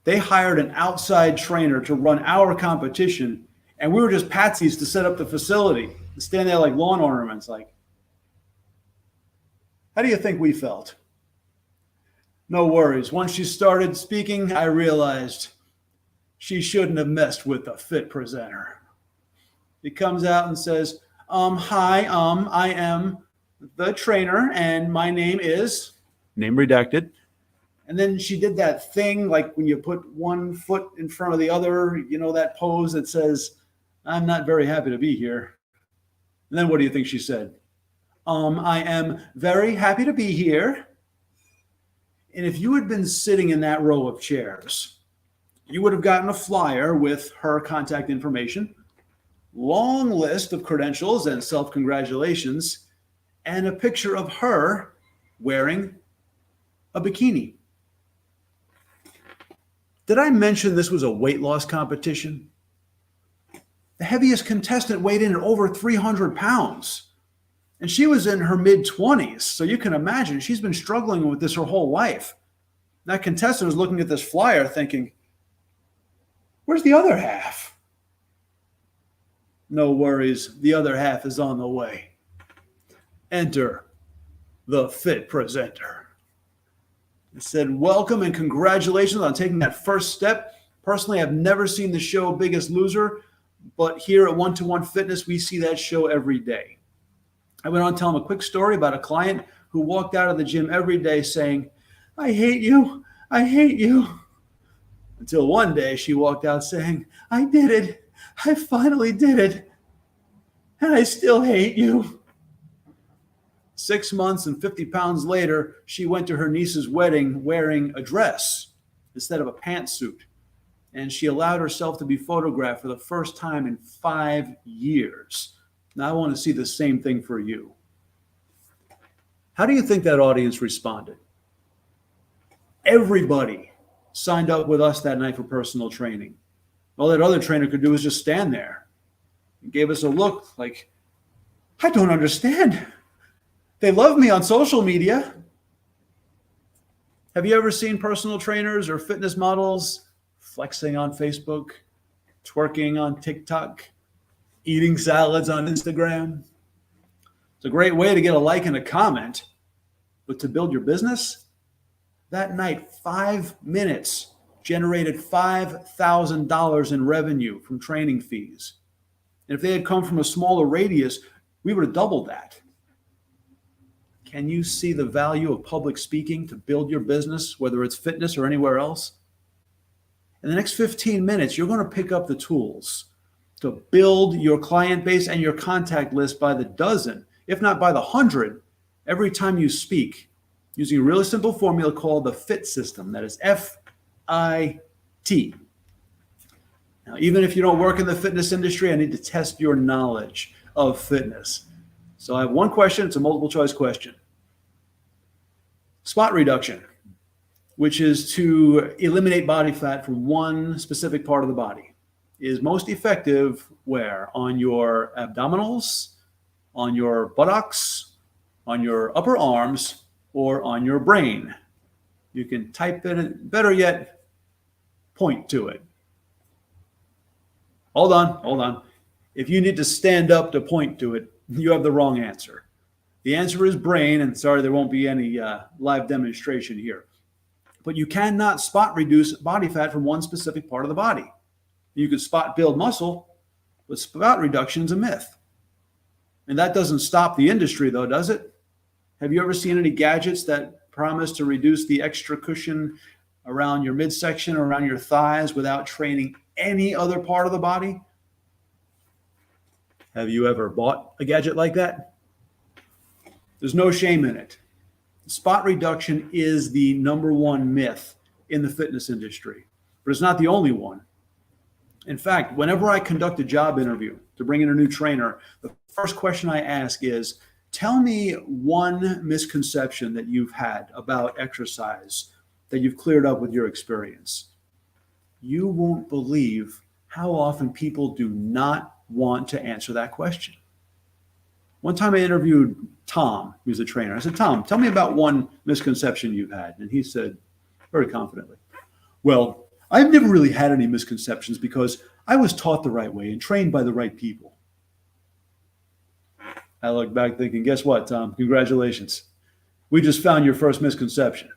They hired an outside trainer to run our competition, and we were just patsies to set up the facility, to stand there like lawn ornaments. Like, how do you think we felt? No worries. Once she started speaking, I realized she shouldn't have messed with the Fit Presenter. He comes out and says, hi, I am the trainer, and my name is, name redacted. And then she did that thing, like when you put one foot in front of the other, that pose that says, I'm not very happy to be here. And then what do you think she said? I am very happy to be here. And if you had been sitting in that row of chairs, you would have gotten a flyer with her contact information, long list of credentials and self-congratulations, and a picture of her wearing a bikini. Did I mention this was a weight loss competition? The heaviest contestant weighed in at over 300 pounds. And she was in her mid-20s. So you can imagine she's been struggling with this her whole life. That contestant was looking at this flyer thinking, where's the other half? No worries. The other half is on the way. Enter the Fit Presenter. It said, welcome and congratulations on taking that first step. Personally, I've never seen the show Biggest Loser, but here at One-to-One Fitness, we see that show every day. I went on to tell him a quick story about a client who walked out of the gym every day saying, I hate you, I hate you. Until one day she walked out saying, I did it, I finally did it, and I still hate you. 6 months and 50 pounds later, she went to her niece's wedding wearing a dress instead of a pantsuit. And she allowed herself to be photographed for the first time in 5 years. Now I want to see the same thing for you. How do you think that audience responded? Everybody signed up with us that night for personal training. All that other trainer could do was just stand there. He gave us a look like, I don't understand. They love me on social media. Have you ever seen personal trainers or fitness models flexing on Facebook, twerking on TikTok, eating salads on Instagram? It's a great way to get a like and a comment, but to build your business, that night, 5 minutes generated $5,000 in revenue from training fees. And if they had come from a smaller radius, we would have doubled that. Can you see the value of public speaking to build your business, whether it's fitness or anywhere else? In the next 15 minutes, you're going to pick up the tools to build your client base and your contact list by the dozen, if not by the 100, every time you speak, using a really simple formula called the FIT system. That is F-I-T. Now, even if you don't work in the fitness industry, I need to test your knowledge of fitness. So I have one question. It's a multiple choice question. Spot reduction, which is to eliminate body fat from one specific part of the body, is most effective where? On your abdominals, on your buttocks, on your upper arms, or on your brain. You can type it, better yet, point to it. Hold on. If you need to stand up to point to it, you have the wrong answer. The answer is brain, and sorry, there won't be any live demonstration here. But you cannot spot reduce body fat from one specific part of the body. You can spot build muscle, but spot reduction is a myth. And that doesn't stop the industry, though, does it? Have you ever seen any gadgets that promise to reduce the extra cushion around your midsection or around your thighs without training any other part of the body? Have you ever bought a gadget like that? There's no shame in it. Spot reduction is the number one myth in the fitness industry, but it's not the only one. In fact, whenever I conduct a job interview to bring in a new trainer, the first question I ask is, tell me one misconception that you've had about exercise that you've cleared up with your experience. You won't believe how often people do not want to answer that question. One time I interviewed Tom, who's a trainer. I said, Tom, tell me about one misconception you've had. And he said, very confidently, well, I've never really had any misconceptions because I was taught the right way and trained by the right people. I look back thinking, guess what, Tom? Congratulations. We just found your first misconception.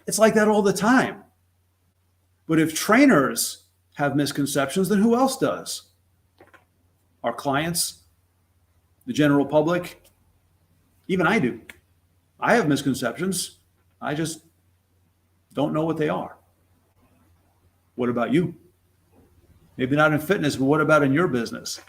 It's like that all the time. But if trainers have misconceptions, then who else does? Our clients, the general public, even I do. I have misconceptions. I just don't know what they are. What about you? Maybe not in fitness, but what about in your business?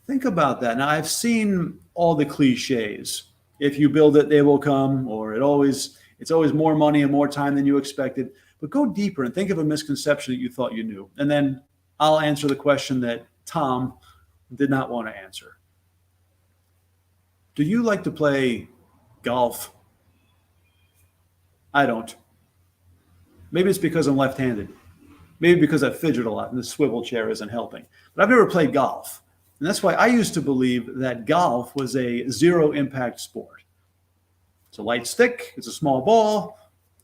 Think about that. Now, I've seen all the cliches. If you build it, they will come, or it's always more money and more time than you expected. But go deeper and think of a misconception that you thought you knew. And then I'll answer the question that Tom did not want to answer. Do you like to play golf? I don't. Maybe it's because I'm left-handed. Maybe because I fidget a lot and the swivel chair isn't helping. But I've never played golf. And that's why I used to believe that golf was a zero-impact sport. It's a light stick. It's a small ball.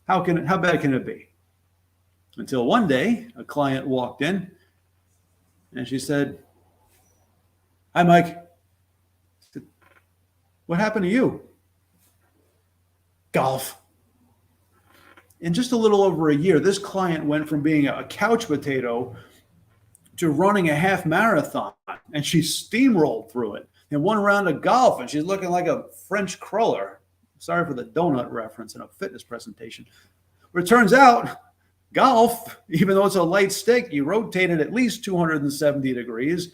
How bad can it be? Until one day, a client walked in and she said, hi, Mike. I said, what happened to you? Golf. In just a little over a year, this client went from being a couch potato to running a half marathon, and she steamrolled through it and one round of golf, and she's looking like a French cruller. Sorry for the donut reference in a fitness presentation. But it turns out golf, even though it's a light stick, you rotate it at least 270 degrees,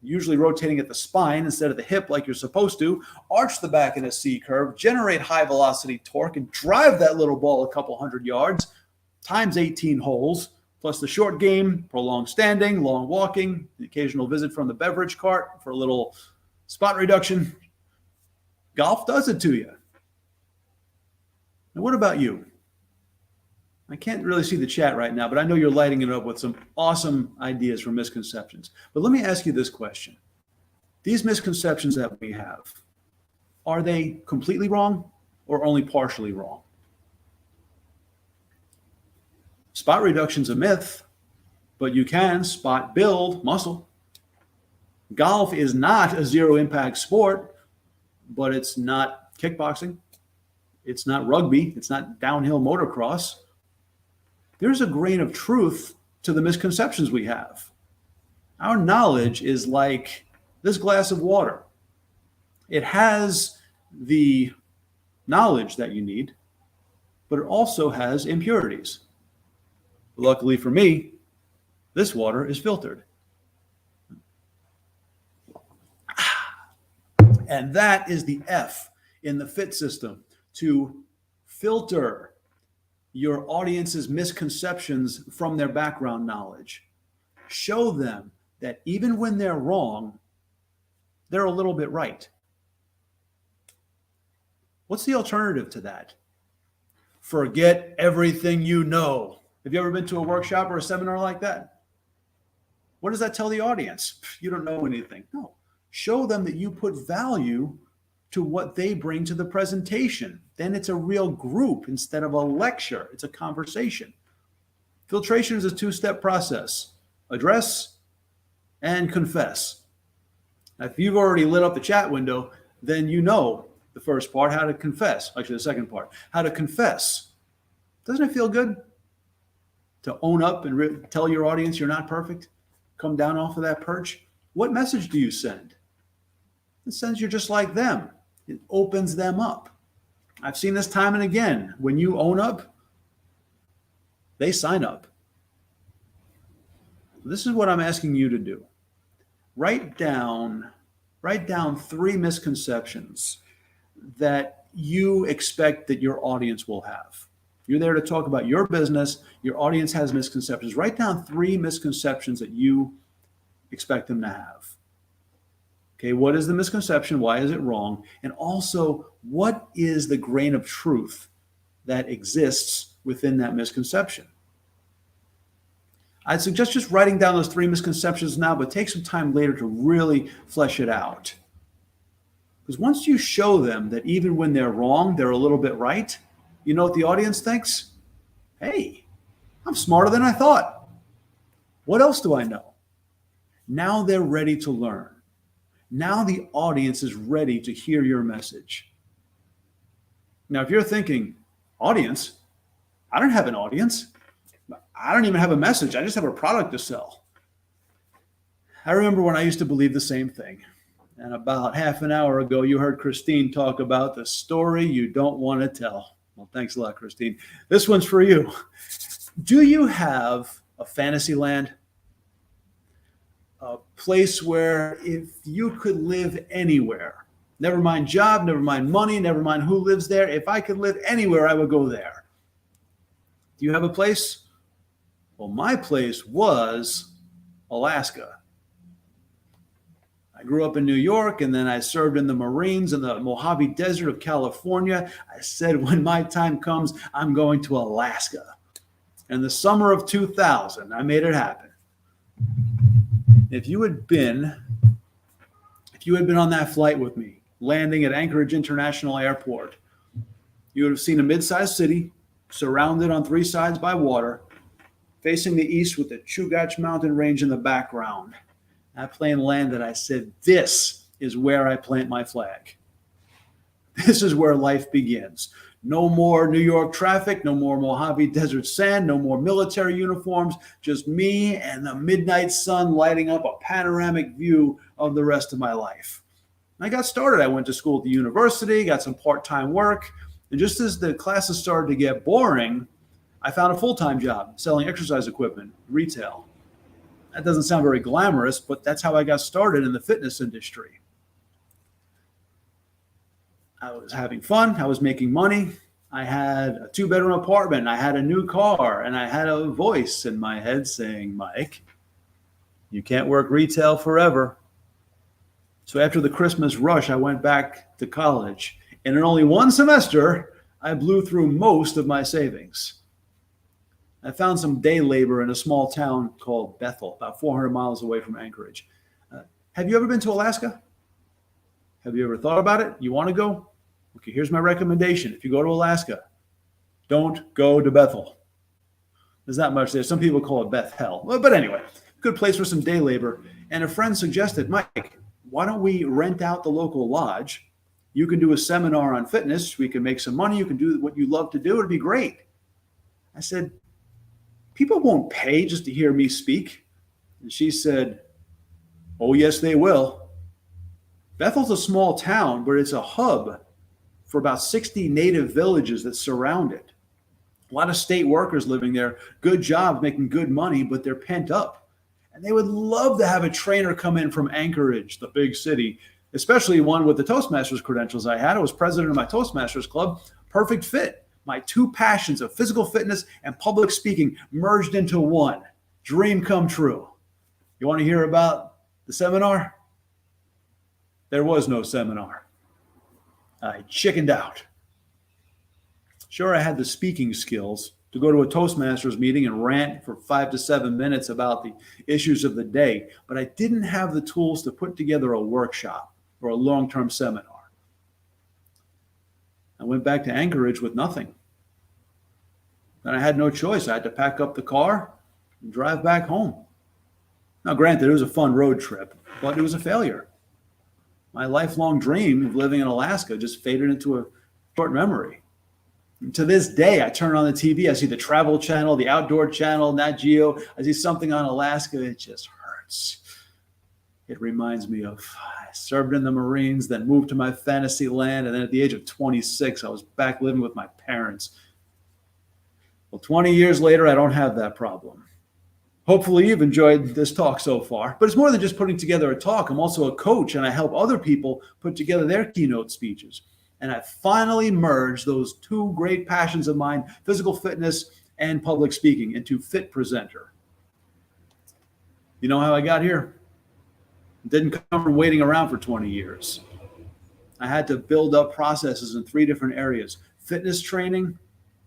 usually rotating at the spine instead of the hip like you're supposed to, arch the back in a C curve, generate high velocity torque, and drive that little ball a couple hundred yards, times 18 holes, plus the short game, prolonged standing, long walking, the occasional visit from the beverage cart for a little spot reduction. Golf does it to you. And what about you? I can't really see the chat right now, but I know you're lighting it up with some awesome ideas for misconceptions. But let me ask you this question. These misconceptions that we have, are they completely wrong or only partially wrong. Spot reduction is a myth, but you can spot build muscle. Golf is not a zero impact sport, but it's not kickboxing. It's not rugby. It's not downhill motocross. There's a grain of truth to the misconceptions we have. Our knowledge is like this glass of water. It has the knowledge that you need, but it also has impurities. Luckily for me, this water is filtered. And that is the F in the FIT system, to filter your audience's misconceptions from their background knowledge. Show them that even when they're wrong, they're a little bit right. What's the alternative to that? Forget everything you know. Have you ever been to a workshop or a seminar like that? What does that tell the audience? You don't know anything. No. Show them that you put value to what they bring to the presentation. Then it's a real group instead of a lecture. It's a conversation. Filtration is a two-step process. Address and confess. Now, if you've already lit up the chat window, then you know the first part, how to confess. Actually, the second part, how to confess. Doesn't it feel good to own up and tell your audience you're not perfect? Come down off of that perch. What message do you send? It sends you just like them. It opens them up. I've seen this time and again. When you own up, they sign up. This is what I'm asking you to do. Write down 3 misconceptions that you expect that your audience will have. You're there to talk about your business. Your audience has misconceptions. Write down 3 misconceptions that you expect them to have. Okay, what is the misconception? Why is it wrong? And also, what is the grain of truth that exists within that misconception? I'd suggest just writing down those 3 misconceptions now, but take some time later to really flesh it out. Because once you show them that even when they're wrong, they're a little bit right, you know what the audience thinks? Hey, I'm smarter than I thought. What else do I know? Now they're ready to learn. Now the audience is ready to hear your message. Now, if you're thinking, audience? I don't have an audience. I don't even have a message. I just have a product to sell. I remember when I used to believe the same thing. And about half an hour ago, you heard Christine talk about the story you don't want to tell. Well, thanks a lot, Christine. This one's for you. Do you have a fantasy land? A place where if you could live anywhere, never mind job, never mind money, never mind who lives there, if I could live anywhere, I would go there. Do you have a place? Well, my place was Alaska. I grew up in New York, and then I served in the Marines in the Mojave Desert of California. I said, when my time comes, I'm going to Alaska. In the summer of 2000, I made it happen. If you had been on that flight with me, landing at Anchorage International Airport, you would have seen a mid-sized city surrounded on 3 sides by water, facing the east with the Chugach mountain range in the background. That plane landed. I said, this is where I plant my flag. This is where life begins. No more New York traffic, no more Mojave Desert sand, no more military uniforms, just me and the midnight sun lighting up a panoramic view of the rest of my life. I got started. I went to school at the university, got some part-time work, and just as the classes started to get boring, I found a full-time job selling exercise equipment, retail. That doesn't sound very glamorous, but that's how I got started in the fitness industry. I was having fun. I was making money. I had a 2-bedroom apartment. I had a new car, and I had a voice in my head saying, Mike, you can't work retail forever. So after the Christmas rush, I went back to college. And in only 1 semester, I blew through most of my savings. I found some day labor in a small town called Bethel, about 400 miles away from Anchorage. Have you ever been to Alaska? Have you ever thought about it? You want to go? Okay, here's my recommendation. If you go to Alaska, don't go to Bethel. There's not much there. Some people call it Bethel. Well, but anyway, good place for some day labor. And a friend suggested, Mike, why don't we rent out the local lodge? You can do a seminar on fitness. We can make some money. You can do what you love to do. It'd be great. I said, people won't pay just to hear me speak. And she said, oh, yes, they will. Bethel's a small town, but it's a hub for about 60 native villages that surround it. A lot of state workers living there, good jobs, making good money, but they're pent up. And they would love to have a trainer come in from Anchorage, the big city, especially one with the Toastmasters credentials I had. I was president of my Toastmasters club. Perfect fit. My two passions of physical fitness and public speaking merged into one. Dream come true. You want to hear about the seminar? There was no seminar. I chickened out. Sure, I had the speaking skills to go to a Toastmasters meeting and rant for 5 to 7 minutes about the issues of the day, but I didn't have the tools to put together a workshop or a long-term seminar. I went back to Anchorage with nothing. And I had no choice. I had to pack up the car and drive back home. Now, granted, it was a fun road trip, but it was a failure. My lifelong dream of living in Alaska just faded into a short memory. And to this day, I turn on the TV, I see the Travel Channel, the Outdoor Channel, Nat Geo. I see something on Alaska, it just hurts. It reminds me of I served in the Marines, then moved to my fantasy land, and then at the age of 26, I was back living with my parents. Well, 20 years later, I don't have that problem. Hopefully you've enjoyed this talk so far, but it's more than just putting together a talk. I'm also a coach, and I help other people put together their keynote speeches. And I finally merged those two great passions of mine, physical fitness and public speaking, into Fit Presenter. You know how I got here? It didn't come from waiting around for 20 years. I had to build up processes in 3 different areas: fitness training,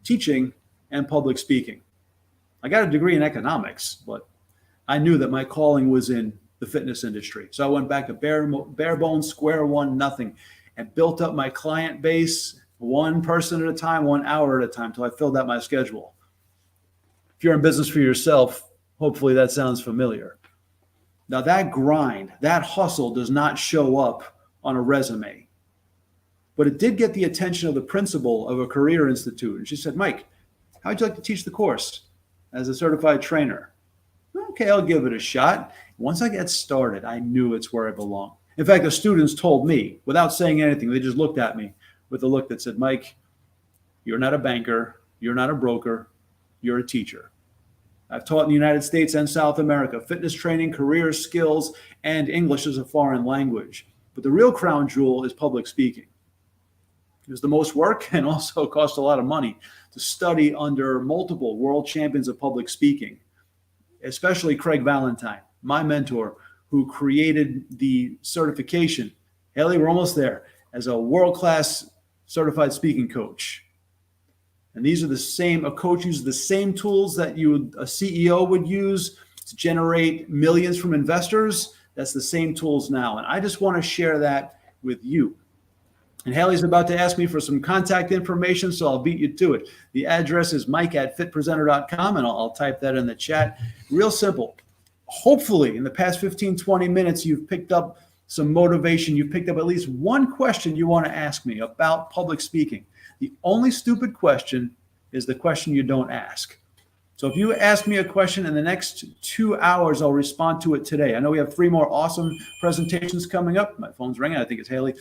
teaching, and public speaking. I got a degree in economics, but I knew that my calling was in the fitness industry. So I went back to bare bones, square one, nothing, and built up my client base one person at a time, 1 hour at a time, till I filled out my schedule. If you're in business for yourself, hopefully that sounds familiar. Now that grind, that hustle does not show up on a resume, but it did get the attention of the principal of a career institute. And she said, Mike, how'd you like to teach the course as a certified trainer? Okay, I'll give it a shot. Once I get started, I knew it's where I belong. In fact, the students told me, without saying anything, they just looked at me with a look that said, Mike, you're not a banker, you're not a broker, you're a teacher. I've taught in the United States and South America, fitness training, career skills, and English as a foreign language. But the real crown jewel is public speaking. It was the most work and also cost a lot of money to study under multiple world champions of public speaking, especially Craig Valentine, my mentor, who created the certification. Haley, we're almost there, as a world-class certified speaking coach. And these are the same, a coach uses the same tools that a CEO would use to generate millions from investors. That's the same tools now. And I just want to share that with you. And Haley's about to ask me for some contact information, so I'll beat you to it. The address is mike@fitpresenter.com, and I'll type that in the chat. Real simple. Hopefully, in the past 15, 20 minutes, you've picked up some motivation. You've picked up at least one question you want to ask me about public speaking. The only stupid question is the question you don't ask. So if you ask me a question in the next 2 hours, I'll respond to it today. I know we have 3 more awesome presentations coming up. My phone's ringing. I think it's Haley.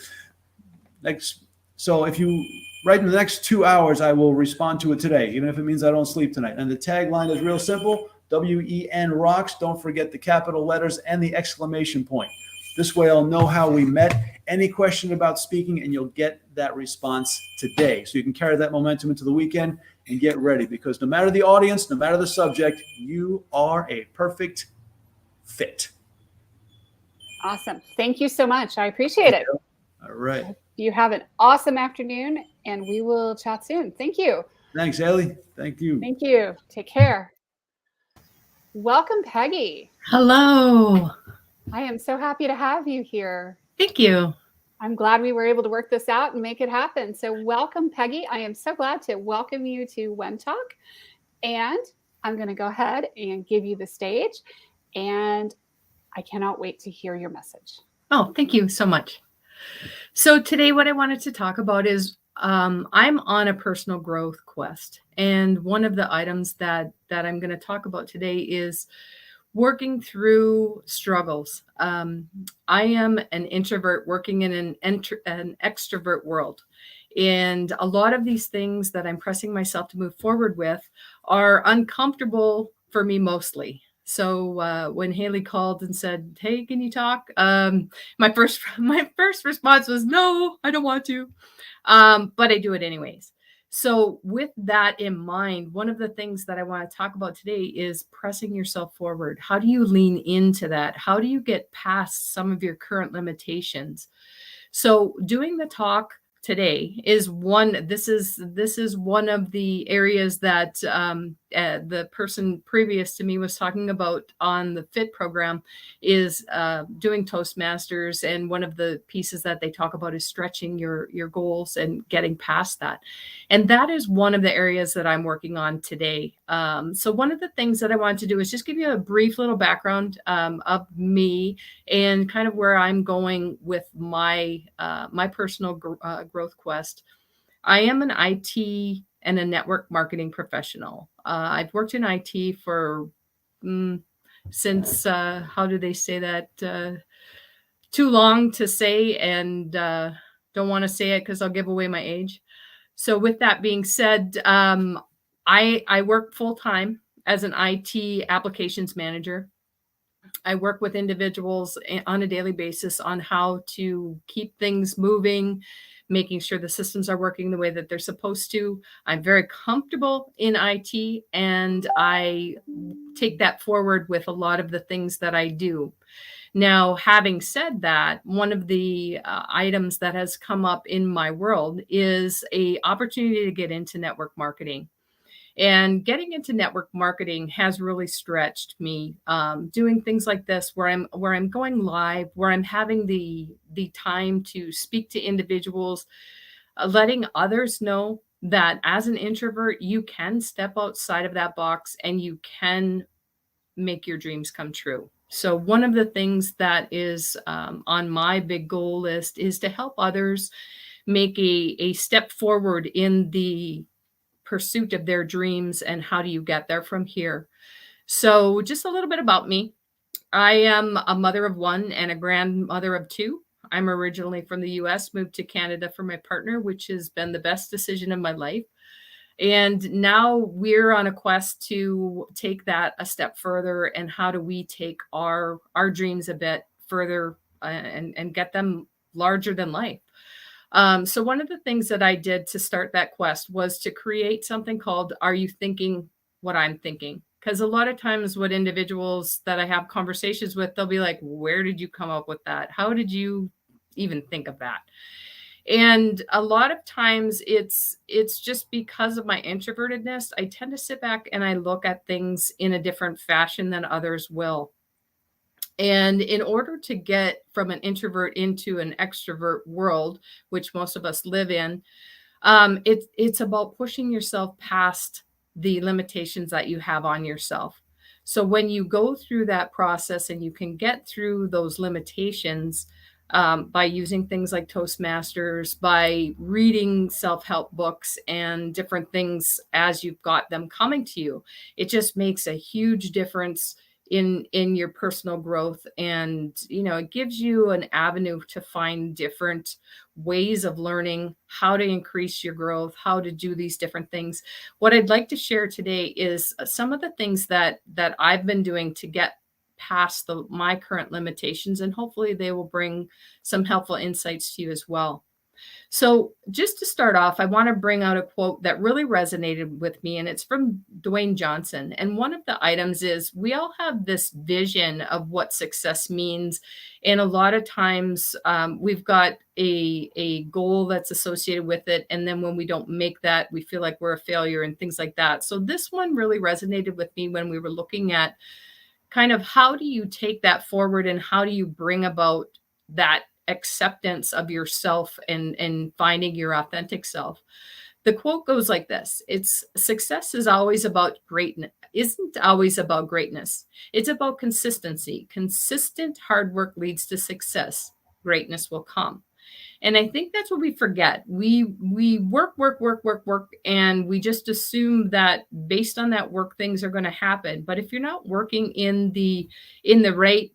So if you write in the next 2 hours, I will respond to it today, even if it means I don't sleep tonight. And the tagline is real simple: WEN rocks. Don't forget the capital letters and the exclamation point. This way I'll know how we met. Any question about speaking, and you'll get that response today. So you can carry that momentum into the weekend and get ready, because no matter the audience, no matter the subject, you are a perfect fit. Awesome. Thank you so much. I appreciate it. All right. You have an awesome afternoon, and we will chat soon. Thank you. Thanks, Haley. Thank you. Thank you. Take care. Welcome, Peggy. Hello. I am so happy to have you here. Thank you. I'm glad we were able to work this out and make it happen. So welcome, Peggy. I am so glad to welcome you to WEN-Talk. And I'm going to go ahead and give you the stage. And I cannot wait to hear your message. Oh, thank you so much. So today what I wanted to talk about is I'm on a personal growth quest. And one of the items that I'm going to talk about today is working through struggles. I am an introvert working in an extrovert world. And a lot of these things that I'm pressing myself to move forward with are uncomfortable for me mostly. So when Haley called and said, "Hey, can you talk?" My first response was, "No, I don't want to," but I do it anyways. So with that in mind, one of the things that I want to talk about today is pressing yourself forward. How do you lean into that? How do you get past some of your current limitations? So doing the talk today is one. This is one of the areas that the person previous to me was talking about on the FIT program is doing Toastmasters, and one of the pieces that they talk about is stretching your goals and getting past that. And that is one of the areas that I'm working on today. So one of the things that I wanted to do is just give you a brief little background of me and kind of where I'm going with my my personal growth quest. I am an IT and a network marketing professional. I've worked in IT for since how do they say that? Too long to say, and don't want to say it because I'll give away my age. So with that being said, I work full time as an IT applications manager. I work with individuals on a daily basis on how to keep things moving, making sure the systems are working the way that they're supposed to. I'm very comfortable in IT, and I take that forward with a lot of the things that I do. Now, having said that, one of the items that has come up in my world is a opportunity to get into network marketing. And getting into network marketing has really stretched me. Doing things like this, where I'm going live, where I'm having the time to speak to individuals, letting others know that as an introvert, you can step outside of that box and you can make your dreams come true. So one of the things that is on my big goal list is to help others make a step forward in the pursuit of their dreams, and how do you get there from here. So just a little bit about me. I am a mother of one and a grandmother of two. I'm originally from the US, moved to Canada for my partner, which has been the best decision of my life. And now we're on a quest to take that a step further, and how do we take our dreams a bit further and get them larger than life. So one of the things that I did to start that quest was to create something called "Are You Thinking What I'm Thinking?" Because a lot of times what individuals that I have conversations with, they'll be like, "Where did you come up with that? How did you even think of that?" And a lot of times it's just because of my introvertedness. I tend to sit back and I look at things in a different fashion than others will. And in order to get from an introvert into an extrovert world, which most of us live in, it's about pushing yourself past the limitations that you have on yourself. So when you go through that process and you can get through those limitations by using things like Toastmasters, by reading self-help books and different things as you've got them coming to you, it just makes a huge difference in your personal growth. And it gives you an avenue to find different ways of learning how to increase your growth, how to do these different things. What I'd like to share today is some of the things that I've been doing to get past my current limitations, and hopefully they will bring some helpful insights to you as well. So just to start off, I want to bring out a quote that really resonated with me, and it's from Dwayne Johnson. And one of the items is, we all have this vision of what success means. And a lot of times we've got a goal that's associated with it. And then when we don't make that, we feel like we're a failure and things like that. So this one really resonated with me when we were looking at kind of how do you take that forward and how do you bring about that acceptance of yourself and finding your authentic self. The quote goes like this: it's success is always about greatness, isn't always about greatness. It's about consistency. Consistent hard work leads to success. Greatness will come. And I think that's what we forget. We work, and we just assume that based on that work, things are going to happen. But if you're not working in the right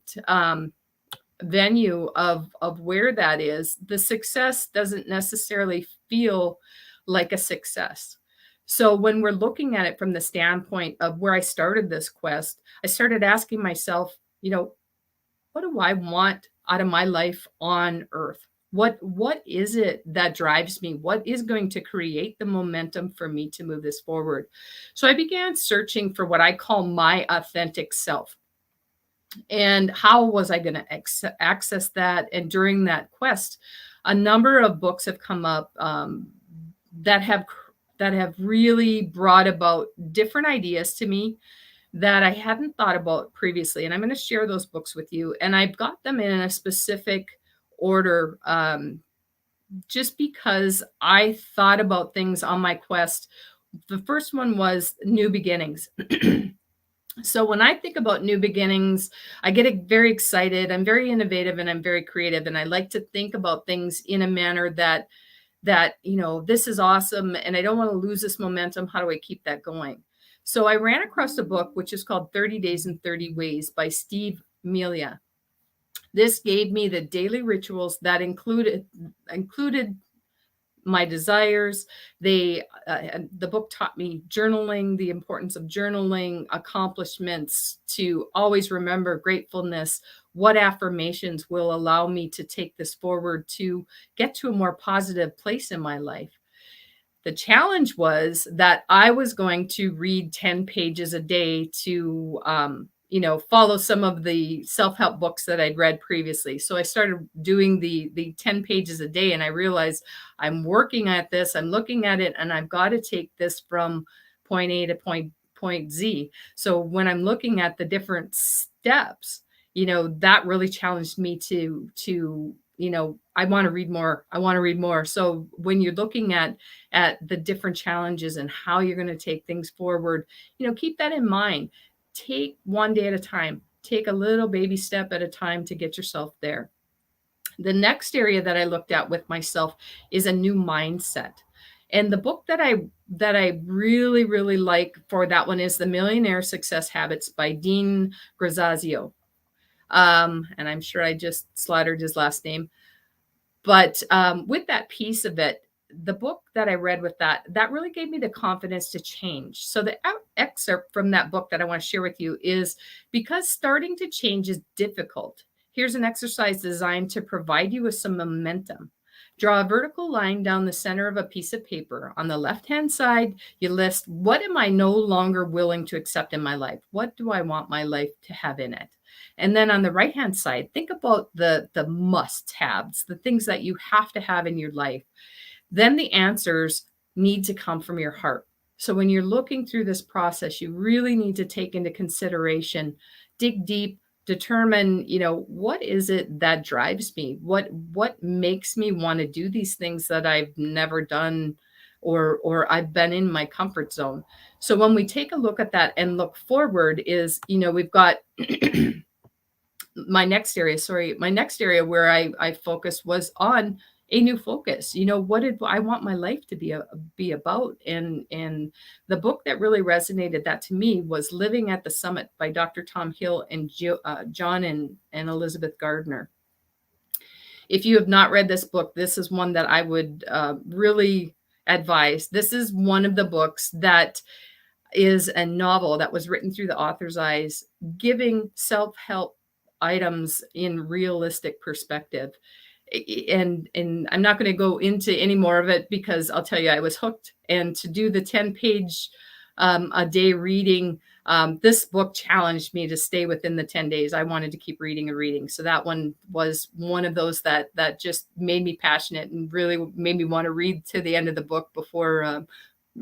venue of where that is, the success doesn't necessarily feel like a success. So when we're looking at it from the standpoint of where I started this quest, I started asking myself, what do I want out of my life on earth? What is it that drives me? What is going to create the momentum for me to move this forward? So I began searching for what I call my authentic self. And how was I going to access that? And during that quest, a number of books have come up that have really brought about different ideas to me that I hadn't thought about previously. And I'm going to share those books with you. And I've got them in a specific order just because I thought about things on my quest. The first one was New Beginnings. So when I think about new beginnings, I get very excited. I'm very innovative and I'm very creative. And I like to think about things in a manner that this is awesome and I don't want to lose this momentum. How do I keep that going? So I ran across a book which is called 30 Days and 30 Ways by Steve Milne. This gave me the daily rituals that included my desires. The book taught me journaling, the importance of journaling, accomplishments, to always remember gratefulness, what affirmations will allow me to take this forward to get to a more positive place in my life. The challenge was that I was going to read 10 pages a day to follow some of the self-help books that I'd read previously. So I started doing the 10 pages a day, and I realized I'm working at this, I'm looking at it, and I've got to take this from point A to point Z. So when I'm looking at the different steps, that really challenged me to I want to read more. I want to read more. So when you're looking at the different challenges and how you're going to take things forward, keep that in mind. Take one day at a time. Take a little baby step at a time to get yourself there. The next area that I looked at with myself is a new mindset. And the book that I really, really like for that one is The Millionaire Success Habits by Dean Graziosi. And I'm sure I just slaughtered his last name. But with that piece of it, the book that I read with that really gave me the confidence to change. So the excerpt from that book that I want to share with you is, because starting to change is difficult, here's an exercise designed to provide you with some momentum. Draw a vertical line down the center of a piece of paper. On the left-hand side, you list, what am I no longer willing to accept in my life? What do I want my life to have in it? And then on the right-hand side, think about the must-haves, the things that you have to have in your life. Then the answers need to come from your heart. So when you're looking through this process, you really need to take into consideration, dig deep, determine, what is it that drives me? What makes me want to do these things that I've never done or I've been in my comfort zone. So when we take a look at that and look forward is, we've got my next area where I focused was on a new focus. What did I want my life to be about? And the book that really resonated that to me was Living at the Summit by Dr. Tom Hill and John and Elizabeth Gardner. If you have not read this book, this is one that I would really advise. This is one of the books that is a novel that was written through the author's eyes, giving self-help items in realistic perspective. And I'm not going to go into any more of it because I'll tell you, I was hooked. And to do the 10-page a day reading, this book challenged me to stay within the 10 days. I wanted to keep reading and reading. So that one was one of those that just made me passionate and really made me want to read to the end of the book before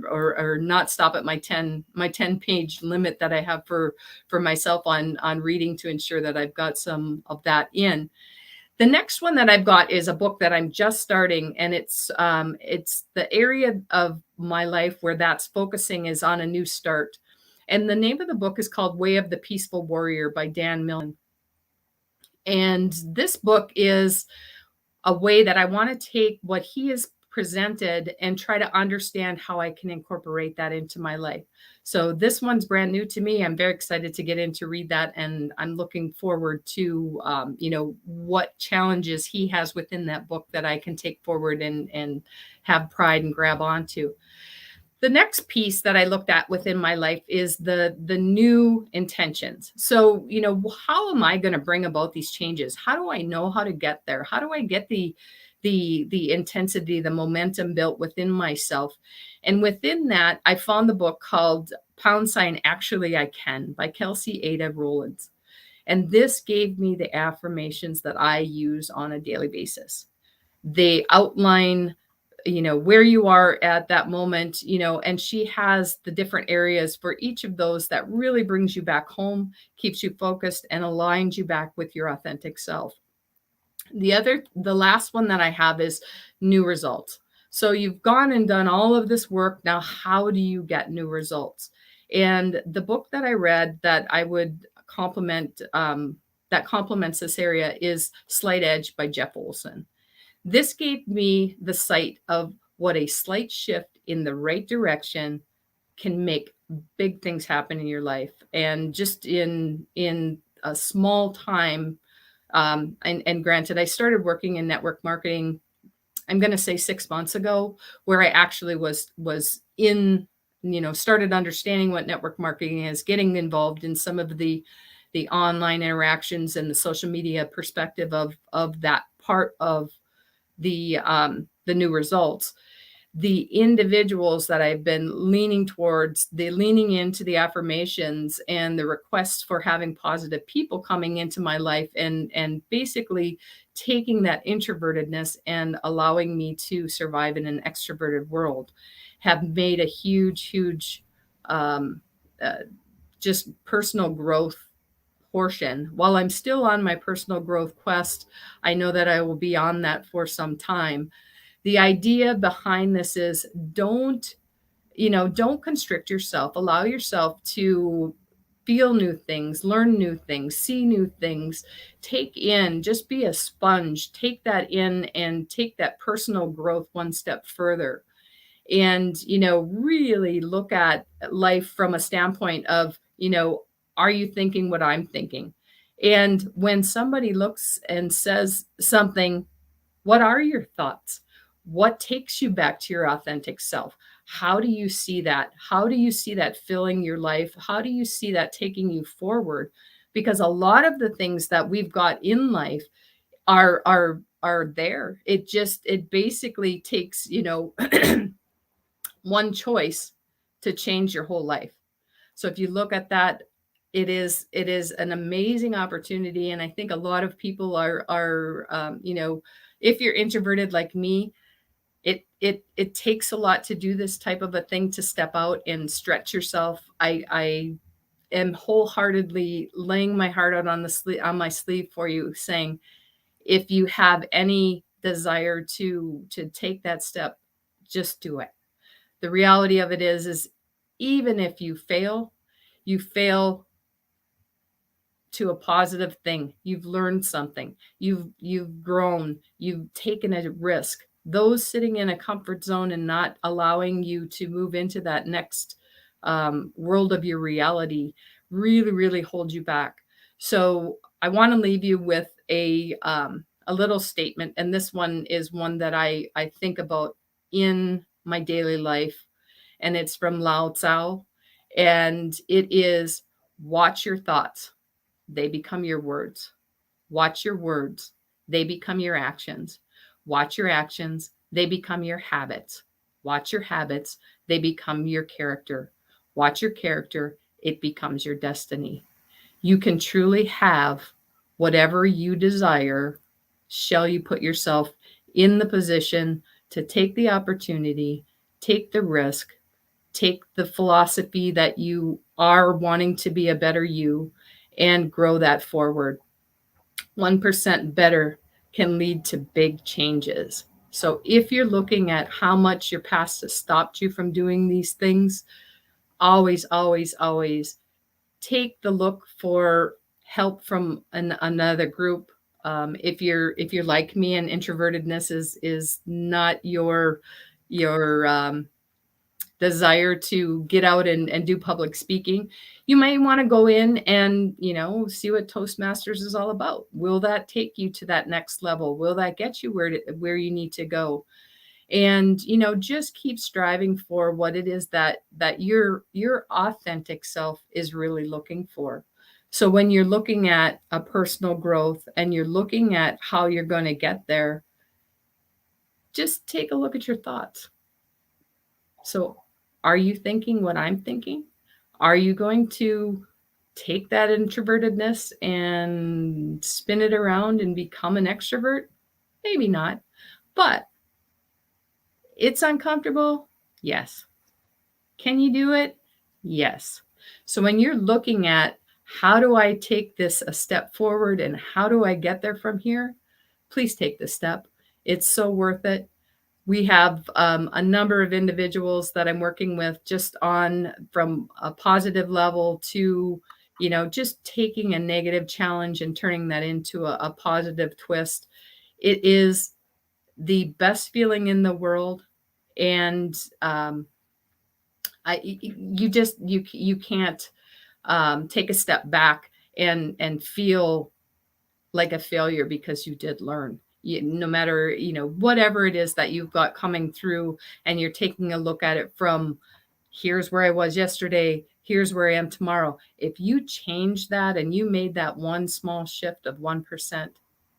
or not stop at my 10-page limit that I have for myself on reading, to ensure that I've got some of that in. The next one that I've got is a book that I'm just starting, and it's the area of my life where that's focusing is on a new start. And the name of the book is called Way of the Peaceful Warrior by Dan Milne. And this book is a way that I want to take what he has presented and try to understand how I can incorporate that into my life. So this one's brand new to me. I'm very excited to get in to read that, and I'm looking forward to what challenges he has within that book that I can take forward and have pride and grab onto. The next piece that I looked at within my life is the new intentions. So, how am I going to bring about these changes? How do I know how to get there? How do I get the intensity, the momentum built within myself? And within that, I found the book called #Actually I Can by Kelsey Ada Rowlands. And this gave me the affirmations that I use on a daily basis. They outline where you are at that moment, and she has the different areas for each of those that really brings you back home, keeps you focused, and aligns you back with your authentic self. The last one that I have is new results. So you've gone and done all of this work. Now, how do you get new results? And the book that I read that I would compliment, that complements this area is Slight Edge by Jeff Olson. This gave me the sight of what a slight shift in the right direction can make big things happen in your life. And just in a small time, and granted, I started working in network marketing, I'm going to say 6 months ago, where I actually was in, started understanding what network marketing is, getting involved in some of the online interactions and the social media perspective of that part of the new results. The individuals that I've been leaning towards, the leaning into the affirmations and the requests for having positive people coming into my life and basically taking that introvertedness and allowing me to survive in an extroverted world have made a huge just personal growth portion. While I'm still on my personal growth quest, I know that I will be on that for some time. The idea behind this is don't constrict yourself. Allow yourself to feel new things, learn new things, see new things, just be a sponge, take that in and take that personal growth one step further. And, really look at life from a standpoint of, are you thinking what I'm thinking? And when somebody looks and says something, what are your thoughts? What takes you back to your authentic self? How do you see that? How do you see that filling your life? How do you see that taking you forward? Because a lot of the things that we've got in life are there. It basically takes, one choice to change your whole life. So if you look at that, it is an amazing opportunity. And I think a lot of people are if you're introverted like me, it takes a lot to do this type of a thing, to step out and stretch yourself. I am wholeheartedly laying my heart out on my sleeve for you, saying, if you have any desire to take that step, just do it. The reality of it is even if you fail to a positive thing. You've learned something. You've grown. You've taken a risk. Those sitting in a comfort zone and not allowing you to move into that next world of your reality really, really hold you back. So I want to leave you with a little statement, and this one is one that I think about in my daily life, and it's from Lao Tzu, and it is, watch your thoughts. They become your words. Watch your words. They become your actions. Watch your actions. They become your habits. Watch your habits. They become your character. Watch your character. It becomes your destiny. You can truly have whatever you desire. Shall you put yourself in the position to take the opportunity, take the risk, take the philosophy that you are wanting to be a better you, and grow that forward. 1% better can lead to big changes. So if you're looking at how much your past has stopped you from doing these things, always, always, always take the look for help from another group. If you're like me and introvertedness is not your desire to get out and do public speaking, you may want to go in and, see what Toastmasters is all about. Will that take you to that next level? Will that get you where you need to go? And, just keep striving for what it is that your authentic self is really looking for. So when you're looking at a personal growth and you're looking at how you're going to get there, just take a look at your thoughts. So are you thinking what I'm thinking? Are you going to take that introvertedness and spin it around and become an extrovert? Maybe not, but it's uncomfortable. Yes. Can you do it? Yes. So when you're looking at how do I take this a step forward and how do I get there from here, please take the step. It's so worth it. We have a number of individuals that I'm working with just on from a positive level to, just taking a negative challenge and turning that into a positive twist. It is the best feeling in the world. And you can't take a step back and feel like a failure because you did learn. No matter, whatever it is that you've got coming through and you're taking a look at it from here's where I was yesterday, here's where I am tomorrow. If you change that and you made that one small shift of 1%,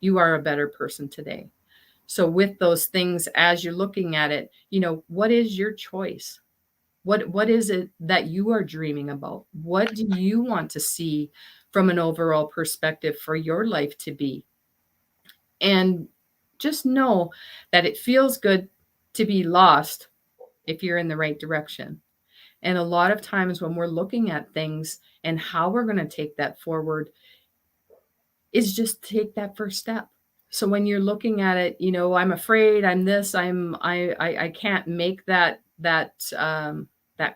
you are a better person today. So with those things, as you're looking at it, what is your choice? What is it that you are dreaming about? What do you want to see from an overall perspective for your life to be? And just know that it feels good to be lost if you're in the right direction. And a lot of times when we're looking at things and how we're going to take that forward is just take that first step. So when you're looking at it, I'm afraid, I'm this, I can't make that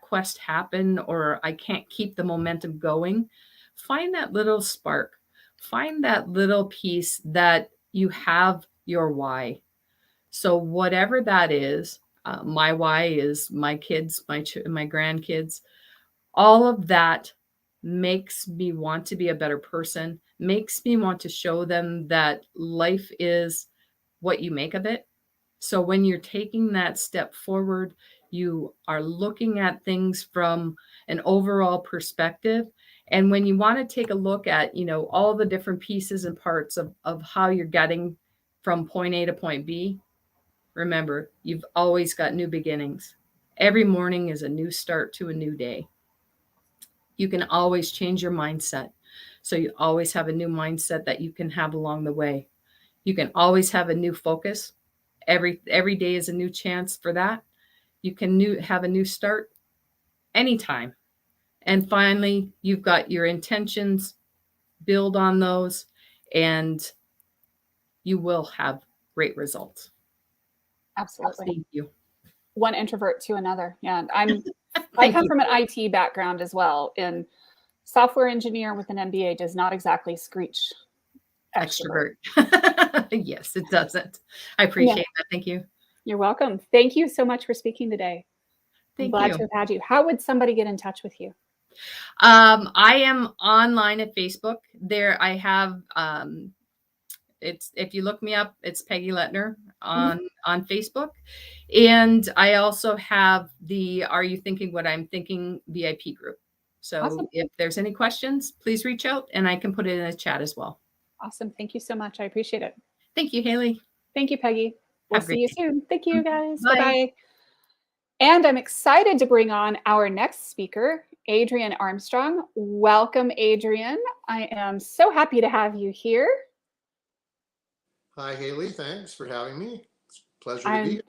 quest happen, or I can't keep the momentum going. Find that little spark. Find that little piece that you have your why. So whatever that is, my why is my kids, my grandkids, all of that makes me want to be a better person, makes me want to show them that life is what you make of it. So when you're taking that step forward, you are looking at things from an overall perspective. And when you want to take a look at, all the different pieces and parts of how you're getting from point A to point B, remember, you've always got new beginnings. Every morning is a new start to a new day. You can always change your mindset. So you always have a new mindset that you can have along the way. You can always have a new focus. Every day is a new chance for that. You can have a new start anytime. And finally, you've got your intentions, build on those, and you will have great results. Absolutely. Thank you. One introvert to another. Yeah. I come from an IT background as well, and software engineer with an MBA does not exactly screech extrovert. Yes, it doesn't. I appreciate that. Thank you. You're welcome. Thank you so much for speaking today. I'm glad to have had you. How would somebody get in touch with you? I am online at Facebook. There I have it's, if you look me up, it's Peggy Lettner on Facebook. And I also have the Are You Thinking What I'm Thinking VIP group. So awesome. If there's any questions, please reach out and I can put it in a chat as well. Awesome. Thank you so much. I appreciate it. Thank you, Haley. Thank you, Peggy. We'll see you soon. Thank you, guys. Bye. Bye-bye. And I'm excited to bring on our next speaker, Adrian Armstrong. Welcome, Adrian. I am so happy to have you here. Hi, Haley. Thanks for having me. It's a pleasure to be here.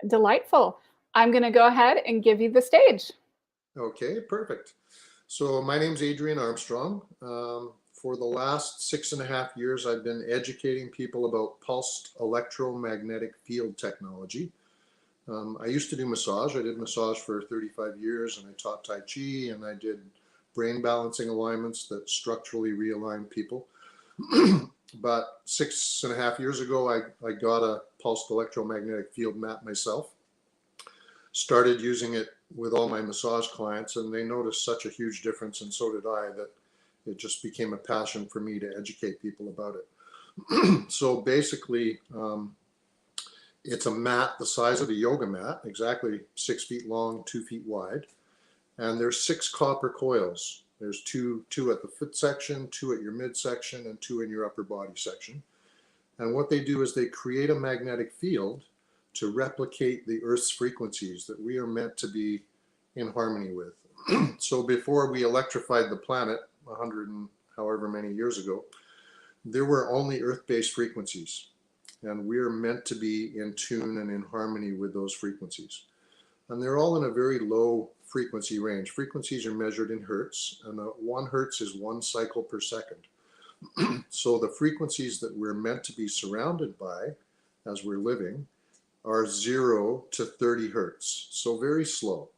Delightful. I'm going to go ahead and give you the stage. Okay, perfect. So my name's Adrian Armstrong. for the last 6.5 years, I've been educating people about pulsed electromagnetic field technology. I used to do massage. I did massage for 35 years, and I taught Tai Chi, and I did brain balancing alignments that structurally realign people. But 6.5 years ago, I got a pulsed electromagnetic field mat myself, started using it with all my massage clients, and they noticed such a huge difference, and so did I, that it just became a passion for me to educate people about it. So basically, it's a mat the size of a yoga mat, exactly 6 feet long, 2 feet wide. And there's 6 copper coils. There's two at the foot section, 2 at your midsection, and 2 in your upper body section. And what they do is they create a magnetic field to replicate the Earth's frequencies that we are meant to be in harmony with. So before we electrified the planet 100 and however many years ago, there were only Earth-based frequencies. And we're meant to be in tune and in harmony with those frequencies. And they're all in a very low frequency range. Frequencies are measured in hertz, and 1 hertz is 1 cycle per second. So the frequencies that we're meant to be surrounded by as we're living are 0 to 30 hertz, so very slow.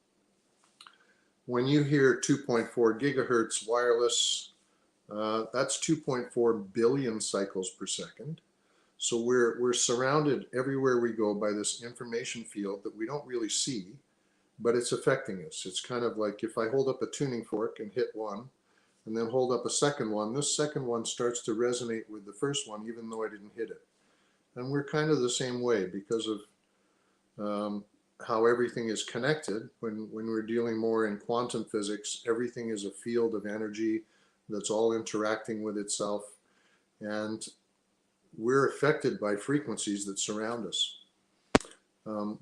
When you hear 2.4 gigahertz wireless, that's 2.4 billion cycles per second. So we're surrounded everywhere we go by this information field that we don't really see, but it's affecting us. It's kind of like if I hold up a tuning fork and hit one, and then hold up a second one, this second one starts to resonate with the first one, even though I didn't hit it. And we're kind of the same way because of how everything is connected. When we're dealing more in quantum physics, everything is a field of energy that's all interacting with itself. And we're affected by frequencies that surround us.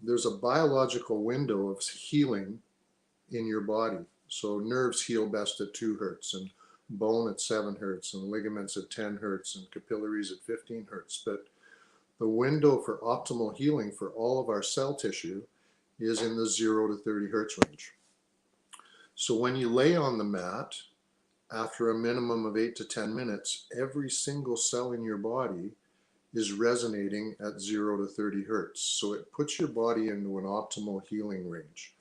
There's a biological window of healing in your body. So nerves heal best at 2 hertz, and bone at 7 hertz, and ligaments at 10 hertz, and capillaries at 15 hertz. But the window for optimal healing for all of our cell tissue is in the 0 to 30 hertz range. So when you lay on the mat, after a minimum of 8 to 10 minutes, every single cell in your body is resonating at 0 to 30 hertz. So it puts your body into an optimal healing range.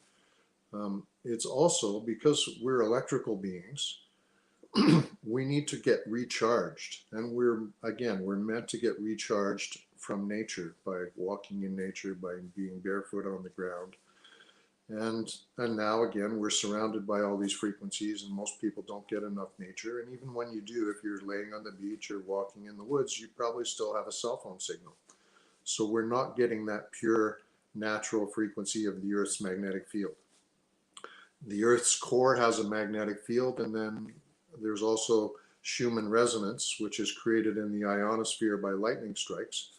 It's also, because we're electrical beings, we need to get recharged. And we're meant to get recharged from nature by walking in nature, by being barefoot on the ground. And now again, we're surrounded by all these frequencies, and most people don't get enough nature. And even when you do, if you're laying on the beach or walking in the woods, you probably still have a cell phone signal. So we're not getting that pure natural frequency of the Earth's magnetic field. The Earth's core has a magnetic field, and then there's also Schumann resonance, which is created in the ionosphere by lightning strikes.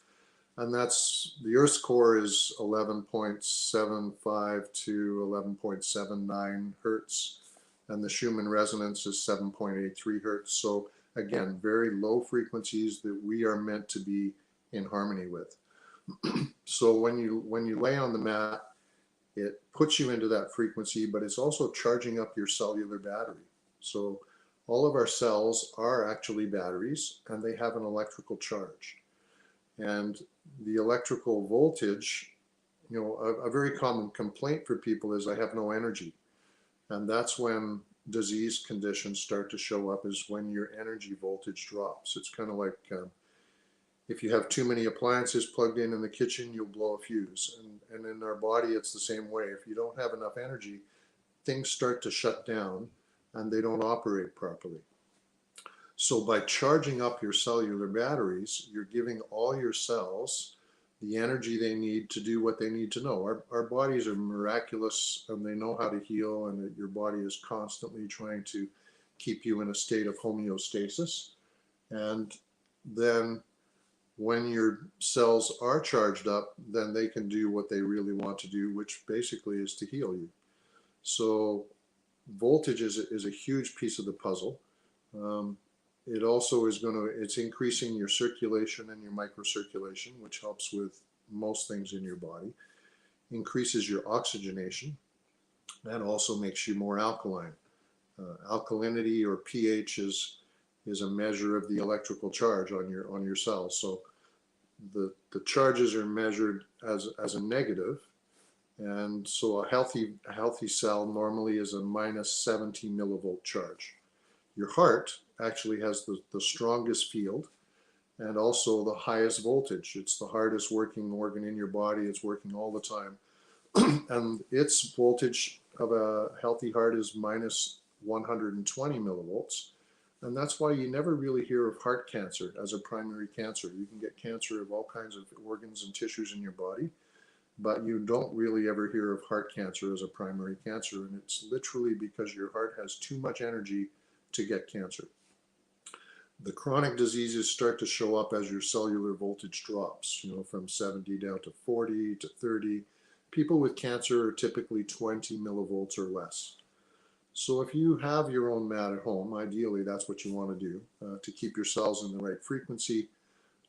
And that's, the Earth's core is 11.75 to 11.79 hertz, and the Schumann resonance is 7.83 hertz. So again, very low frequencies that we are meant to be in harmony with. So when you lay on the mat, it puts you into that frequency, but it's also charging up your cellular battery. So all of our cells are actually batteries, and they have an electrical charge. And the electrical voltage, a very common complaint for people is I have no energy. And that's when disease conditions start to show up, is when your energy voltage drops. It's kind of like if you have too many appliances plugged in the kitchen, you'll blow a fuse. And in our body, it's the same way. If you don't have enough energy, things start to shut down and they don't operate properly. So by charging up your cellular batteries, you're giving all your cells the energy they need to do what they need to know. Our bodies are miraculous, and they know how to heal, and that your body is constantly trying to keep you in a state of homeostasis. And then when your cells are charged up, then they can do what they really want to do, which basically is to heal you. So voltage is a huge piece of the puzzle. It also is it's increasing your circulation and your microcirculation, which helps with most things in your body, increases your oxygenation, and also makes you more alkaline. Alkalinity, or pH, is is a measure of the electrical charge on your cells. So the charges are measured as a negative, and so a healthy cell normally is a minus 70 millivolt charge. Your heart actually has the strongest field and also the highest voltage. It's the hardest working organ in your body. It's working all the time. And its voltage of a healthy heart is minus 120 millivolts. And that's why you never really hear of heart cancer as a primary cancer. You can get cancer of all kinds of organs and tissues in your body, but you don't really ever hear of heart cancer as a primary cancer. And it's literally because your heart has too much energy to get cancer. The chronic diseases start to show up as your cellular voltage drops, from 70 down to 40 to 30. People with cancer are typically 20 millivolts or less. So if you have your own mat at home, ideally that's what you want to do to keep your cells in the right frequency.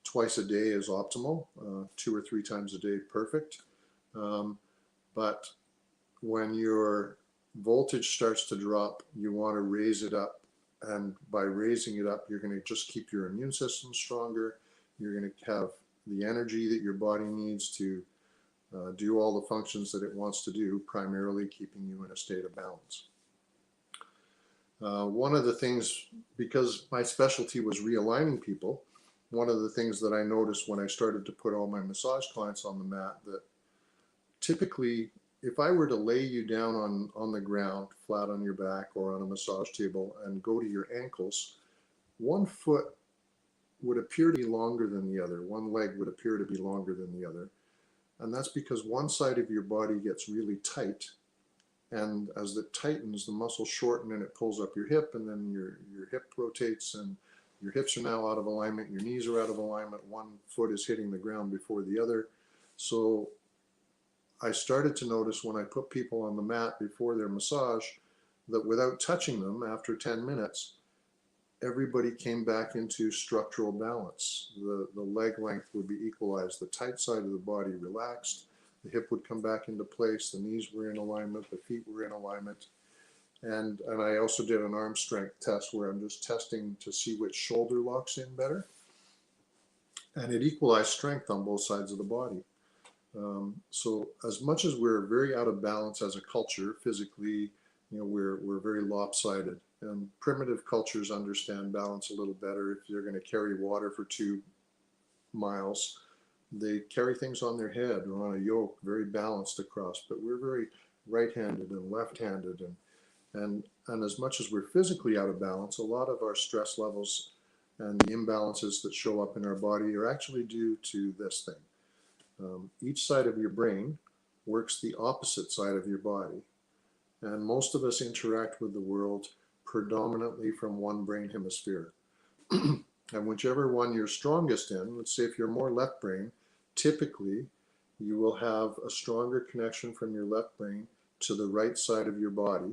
Twice a day is optimal, 2 or 3 times a day, perfect. But when your voltage starts to drop, you want to raise it up. And by raising it up, you're going to just keep your immune system stronger. You're going to have the energy that your body needs to do all the functions that it wants to do, primarily keeping you in a state of balance. One of the things, because my specialty was realigning people, one of the things that I noticed when I started to put all my massage clients on the mat, that typically if I were to lay you down on the ground, flat on your back or on a massage table and go to your ankles, one foot would appear to be longer than the other. One leg would appear to be longer than the other. And that's because one side of your body gets really tight. And as it tightens, the muscles shorten and it pulls up your hip, and then your hip rotates and your hips are now out of alignment, your knees are out of alignment, one foot is hitting the ground before the other. So I started to notice when I put people on the mat before their massage that without touching them after 10 minutes, everybody came back into structural balance. The leg length would be equalized. The tight side of the body relaxed. The hip would come back into place. The knees were in alignment. The feet were in alignment. And I also did an arm strength test where I'm just testing to see which shoulder locks in better. And it equalized strength on both sides of the body. So as much as we're very out of balance as a culture, physically, we're very lopsided. And primitive cultures understand balance a little better. If they're going to carry water for 2 miles, they carry things on their head or on a yoke, very balanced across. But we're very right-handed and left-handed. And as much as we're physically out of balance, a lot of our stress levels and the imbalances that show up in our body are actually due to this thing. Each side of your brain works the opposite side of your body. And most of us interact with the world predominantly from one brain hemisphere. And whichever one you're strongest in, let's say if you're more left brain, typically you will have a stronger connection from your left brain to the right side of your body.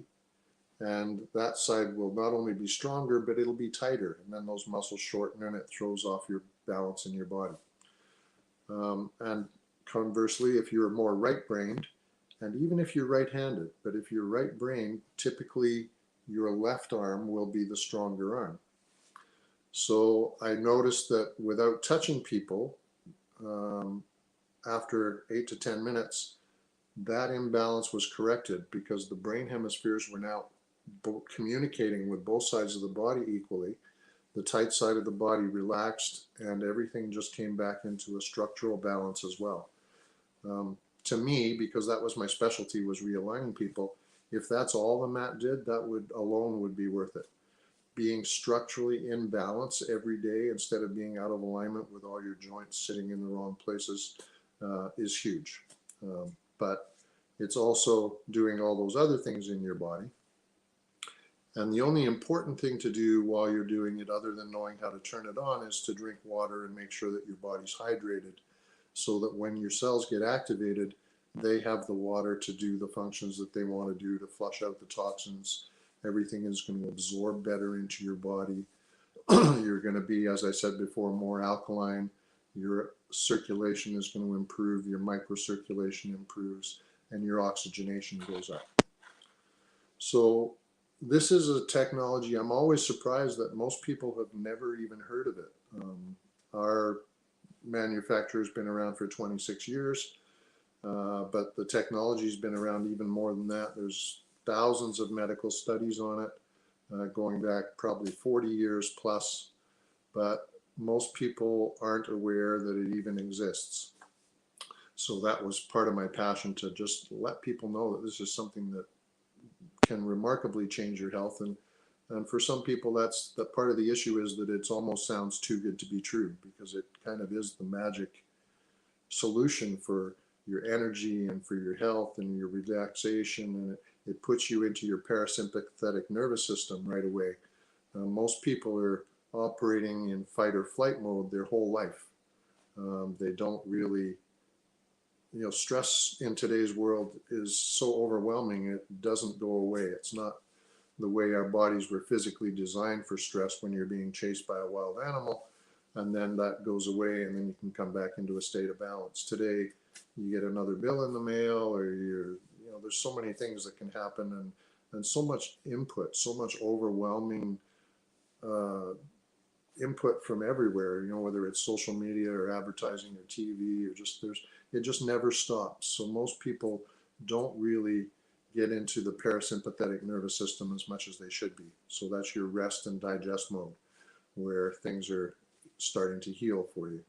And that side will not only be stronger, but it'll be tighter. And then those muscles shorten and it throws off your balance in your body. And conversely, if you're more right-brained, and even if you're right-handed, but if you're right-brained, typically your left arm will be the stronger arm. So I noticed that without touching people, after 8 to 10 minutes, that imbalance was corrected because the brain hemispheres were now communicating with both sides of the body equally. The tight side of the body relaxed and everything just came back into a structural balance as well. To me, because that was my specialty, was realigning people, if that's all the mat did, that would be worth it. Being structurally in balance every day instead of being out of alignment with all your joints sitting in the wrong places is huge. But it's also doing all those other things in your body. And the only important thing to do while you're doing it, other than knowing how to turn it on, is to drink water and make sure that your body's hydrated so that when your cells get activated, they have the water to do the functions that they want to do to flush out the toxins. Everything is going to absorb better into your body. You're going to be, as I said before, more alkaline. Your circulation is going to improve. Your microcirculation improves and your oxygenation goes up. So this is a technology, I'm always surprised that most people have never even heard of it. Our manufacturer's been around for 26 years, but the technology's been around even more than that. There's thousands of medical studies on it, going back probably 40 years plus, but most people aren't aware that it even exists. So that was part of my passion, to just let people know that this is something that can remarkably change your health. And for some people, that's that part of the issue, is that it almost sounds too good to be true, because it kind of is the magic solution for your energy and for your health and your relaxation, and it puts you into your parasympathetic nervous system right away. Most people are operating in fight or flight mode their whole life. They don't really, stress in today's world is so overwhelming, it doesn't go away. It's not the way our bodies were physically designed for stress, when you're being chased by a wild animal, and then that goes away, and then you can come back into a state of balance. Today, you get another bill in the mail, or there's so many things that can happen, and so much input, so much overwhelming input from everywhere, whether it's social media or advertising or TV, or it just never stops. So most people don't really get into the parasympathetic nervous system as much as they should be. So that's your rest and digest mode, where things are starting to heal for you.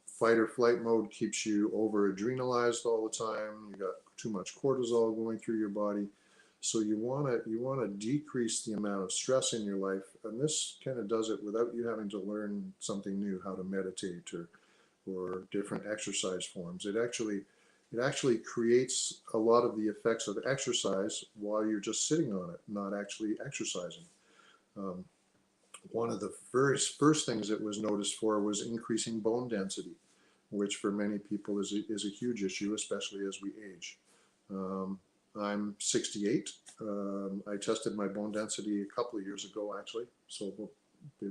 Fight or flight mode keeps you over adrenalized all the time. You got too much cortisol going through your body. So you want to decrease the amount of stress in your life, and this kind of does it without you having to learn something new, how to meditate or different exercise forms. It actually creates a lot of the effects of exercise while you're just sitting on it, not actually exercising. One of the first things that was noticed for was increasing bone density, which for many people is a huge issue, especially as we age. I'm 68. I tested my bone density a couple of years ago, actually, so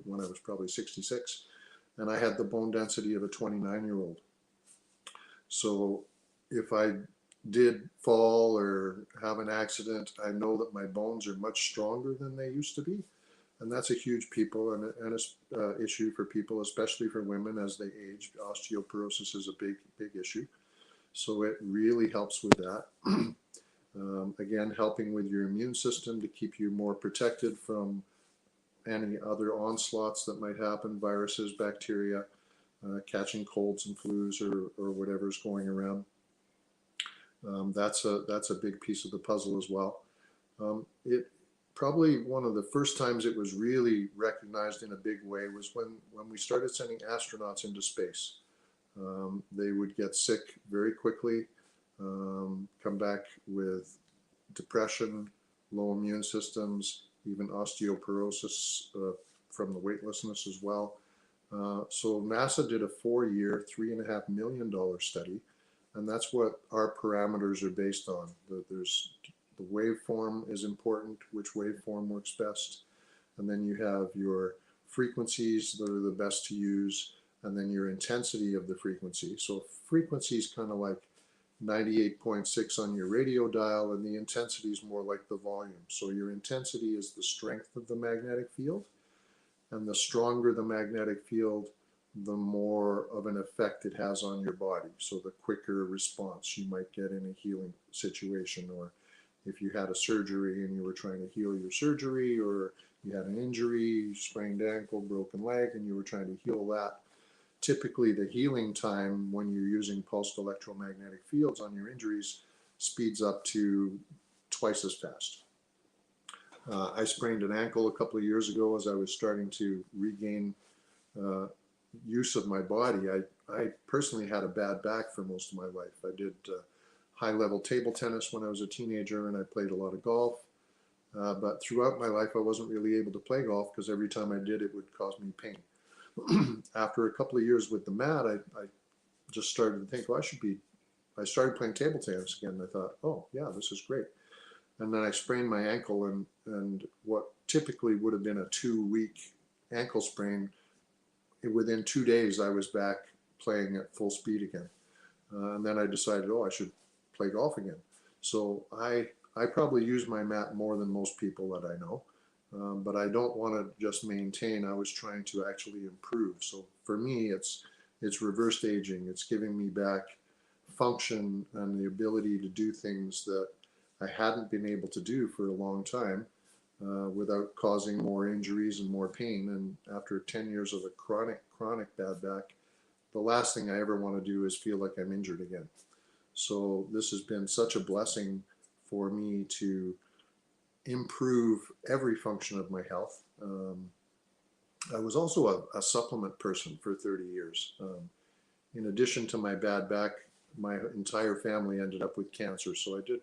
when I was probably 66, and I had the bone density of a 29-year-old. So if I did fall or have an accident, I know that my bones are much stronger than they used to be. And that's a huge issue for people, especially for women as they age. Osteoporosis is a big issue. So it really helps with that. Again, helping with your immune system to keep you more protected from any other onslaughts that might happen, viruses, bacteria, catching colds and flus or whatever's going around. That's a big piece of the puzzle as well. It probably one of the first times it was really recognized in a big way was when we started sending astronauts into space. They would get sick very quickly, come back with depression, low immune systems, even osteoporosis from the weightlessness as well. So NASA did a 4-year, $3.5 million study, and that's what our parameters are based on. The waveform is important, which waveform works best, and then you have your frequencies that are the best to use, and then your intensity of the frequency. So frequency is kind of like 98.6 on your radio dial, and the intensity is more like the volume. So your intensity is the strength of the magnetic field, and the stronger the magnetic field, the more of an effect it has on your body. So the quicker response you might get in a healing situation, or if you had a surgery and you were trying to heal your surgery, or you had an injury, sprained ankle, broken leg, and you were trying to heal that. Typically the healing time when you're using pulsed electromagnetic fields on your injuries speeds up to twice as fast. I sprained an ankle a couple of years ago as I was starting to regain use of my body. I personally had a bad back for most of my life. I did high-level table tennis when I was a teenager, and I played a lot of golf. But throughout my life, I wasn't really able to play golf because every time I did, it would cause me pain. After a couple of years with the mat, I just started to think, well, I started playing table tennis again. And I thought, oh, yeah, this is great. And then I sprained my ankle, and what typically would have been a 2-week ankle sprain, within 2 days, I was back playing at full speed again. And then I decided, oh, I should play golf again. So I I probably use my mat more than most people that I know, but I don't want to just maintain. I was trying to actually improve. So for me, it's reversed aging. It's giving me back function and the ability to do things that I hadn't been able to do for a long time without causing more injuries and more pain. And after 10 years of a chronic bad back, the last thing I ever want to do is feel like I'm injured again. So this has been such a blessing for me to improve every function of my health. I was also a supplement person for 30 years. In addition to my bad back, my entire family ended up with cancer. So I did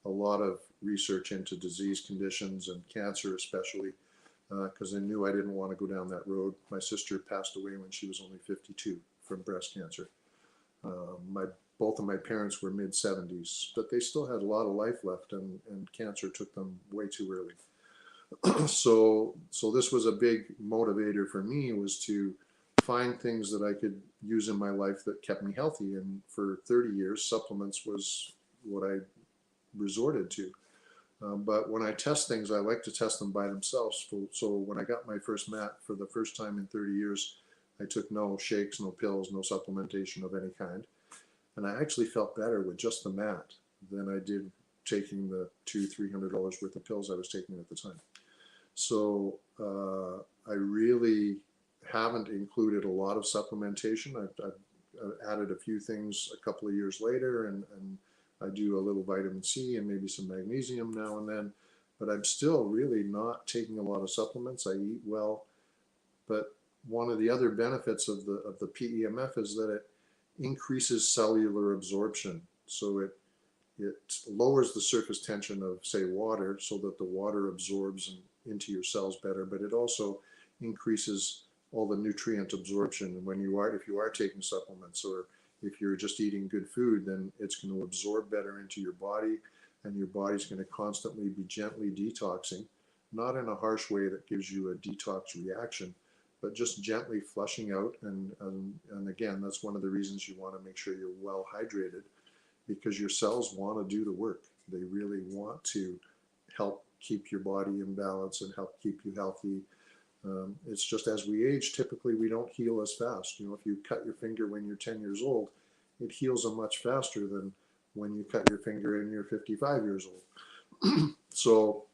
a lot of research into disease conditions and cancer especially, because I knew I didn't want to go down that road. My sister passed away when she was only 52 from breast cancer. Both of my parents were mid-70s, but they still had a lot of life left, and cancer took them way too early. So this was a big motivator for me, was to find things that I could use in my life that kept me healthy. And for 30 years, supplements was what I resorted to. But when I test things, I like to test them by themselves. So when I got my first mat for the first time in 30 years, I took no shakes, no pills, no supplementation of any kind. And I actually felt better with just the mat than I did taking the $200-300 worth of pills I was taking at the time. So I really haven't included a lot of supplementation. I've added a few things a couple of years later, and I do a little vitamin C and maybe some magnesium now and then, but I'm still really not taking a lot of supplements. I eat well, but one of the other benefits of the PEMF is that it increases cellular absorption. So it lowers the surface tension of, say, water, so that the water absorbs into your cells better, but it also increases all the nutrient absorption. And if you are taking supplements, or if you're just eating good food, then it's going to absorb better into your body, and your body's going to constantly be gently detoxing, not in a harsh way that gives you a detox reaction, but just gently flushing out. And again, that's one of the reasons you want to make sure you're well hydrated, because your cells want to do the work. They really want to help keep your body in balance and help keep you healthy. It's just, as we age, typically we don't heal as fast. If you cut your finger when you're 10 years old, it heals much faster than when you cut your finger and you're 55 years old. So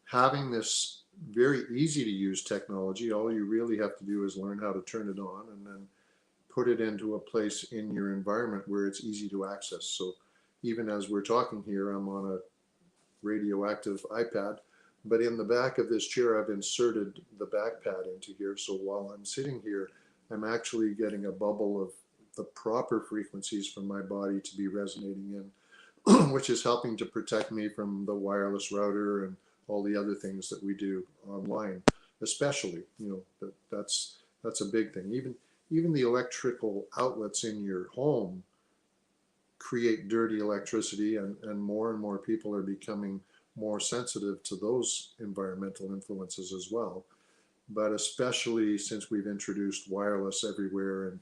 having this very easy to use technology, all you really have to do is learn how to turn it on and then put it into a place in your environment where it's easy to access. So even as we're talking here, I'm on a radioactive iPad, but in the back of this chair, I've inserted the back pad into here. So while I'm sitting here, I'm actually getting a bubble of the proper frequencies from my body to be resonating in, which is helping to protect me from the wireless router and all the other things that we do online, especially. That's a big thing. Even the electrical outlets in your home create dirty electricity, and more people are becoming more sensitive to those environmental influences as well. But especially since we've introduced wireless everywhere,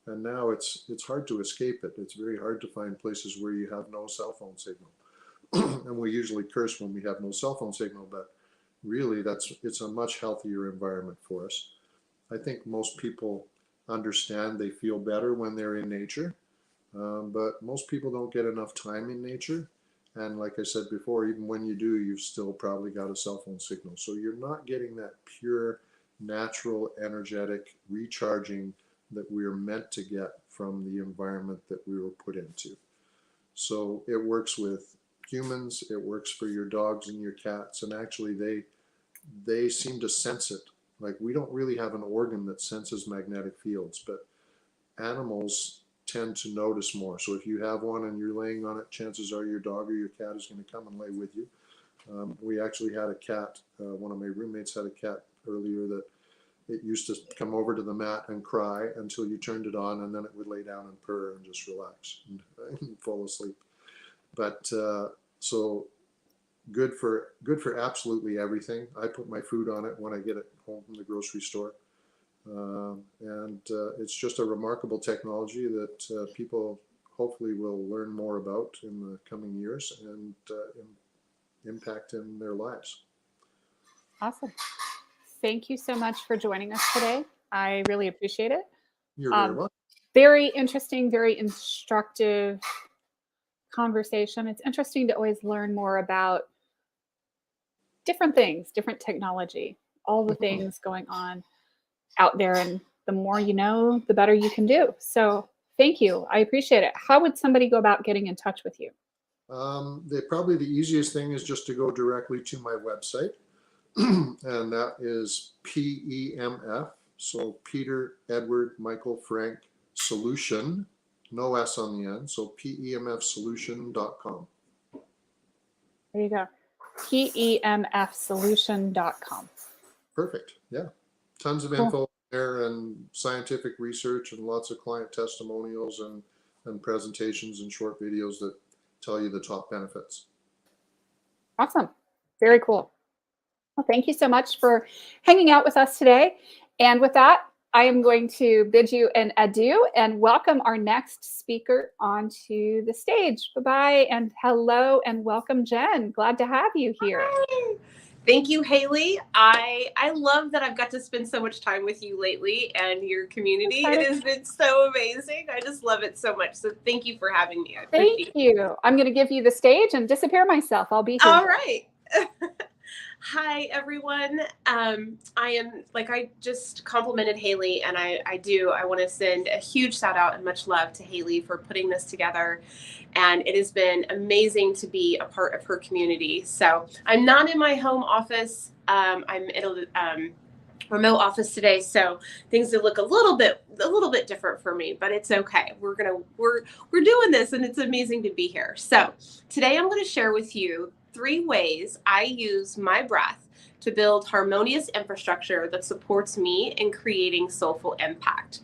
and now it's hard to escape it. It's very hard to find places where you have no cell phone signal. And we usually curse when we have no cell phone signal, but really it's a much healthier environment for us. I think most people understand they feel better when they're in nature, but most people don't get enough time in nature. And like I said before, even when you do, you've still probably got a cell phone signal. So you're not getting that pure, natural, energetic recharging that we're meant to get from the environment that we were put into. So it works with humans, it works for your dogs and your cats, and actually they seem to sense it. Like, we don't really have an organ that senses magnetic fields, but animals tend to notice more. So if you have one and you're laying on it, chances are your dog or your cat is going to come and lay with you. We actually had a cat, one of my roommates had a cat earlier that it used to come over to the mat and cry until you turned it on, and then it would lay down and purr and just relax and fall asleep. But so good for absolutely everything. I put my food on it when I get it home from the grocery store. And it's just a remarkable technology that people hopefully will learn more about in the coming years and impact in their lives. Awesome. Thank you so much for joining us today. I really appreciate it. You're very welcome. Very interesting, very instructive conversation. It's interesting to always learn more about different things, different technology, all the things going on out there. And the more you know, the better you can do. So thank you. I appreciate it. How would somebody go about getting in touch with you? Probably the easiest thing is just to go directly to my website. And that is PEMF. So Peter, Edward, Michael, Frank, Solution, no S on the end. So PEMFsolution.com. There you go. PEMFsolution.com. Perfect. Yeah. Tons of info there and scientific research and lots of client testimonials and presentations and short videos that tell you the top benefits. Awesome. Very cool. Well, thank you so much for hanging out with us today. And with that, I am going to bid you an adieu and welcome our next speaker onto the stage. Bye-bye and hello and welcome, Jen. Glad to have you here. Hi. Thank you, Haley. I love that I've got to spend so much time with you lately and your community. It has been so amazing. I just love it so much. So thank you for having me. I appreciate Thank you. I'm going to give you the stage and disappear myself. I'll be here. All right. Hi, everyone. I am, like I just complimented Haley, and I want to send a huge shout out and much love to Haley for putting this together. And it has been amazing to be a part of her community. So I'm not in my home office. I'm in a remote office today. So things will look a little bit different for me, but it's okay. We're doing this, and it's amazing to be here. So today I'm going to share with you 3 ways I use my breath to build harmonious infrastructure that supports me in creating soulful impact.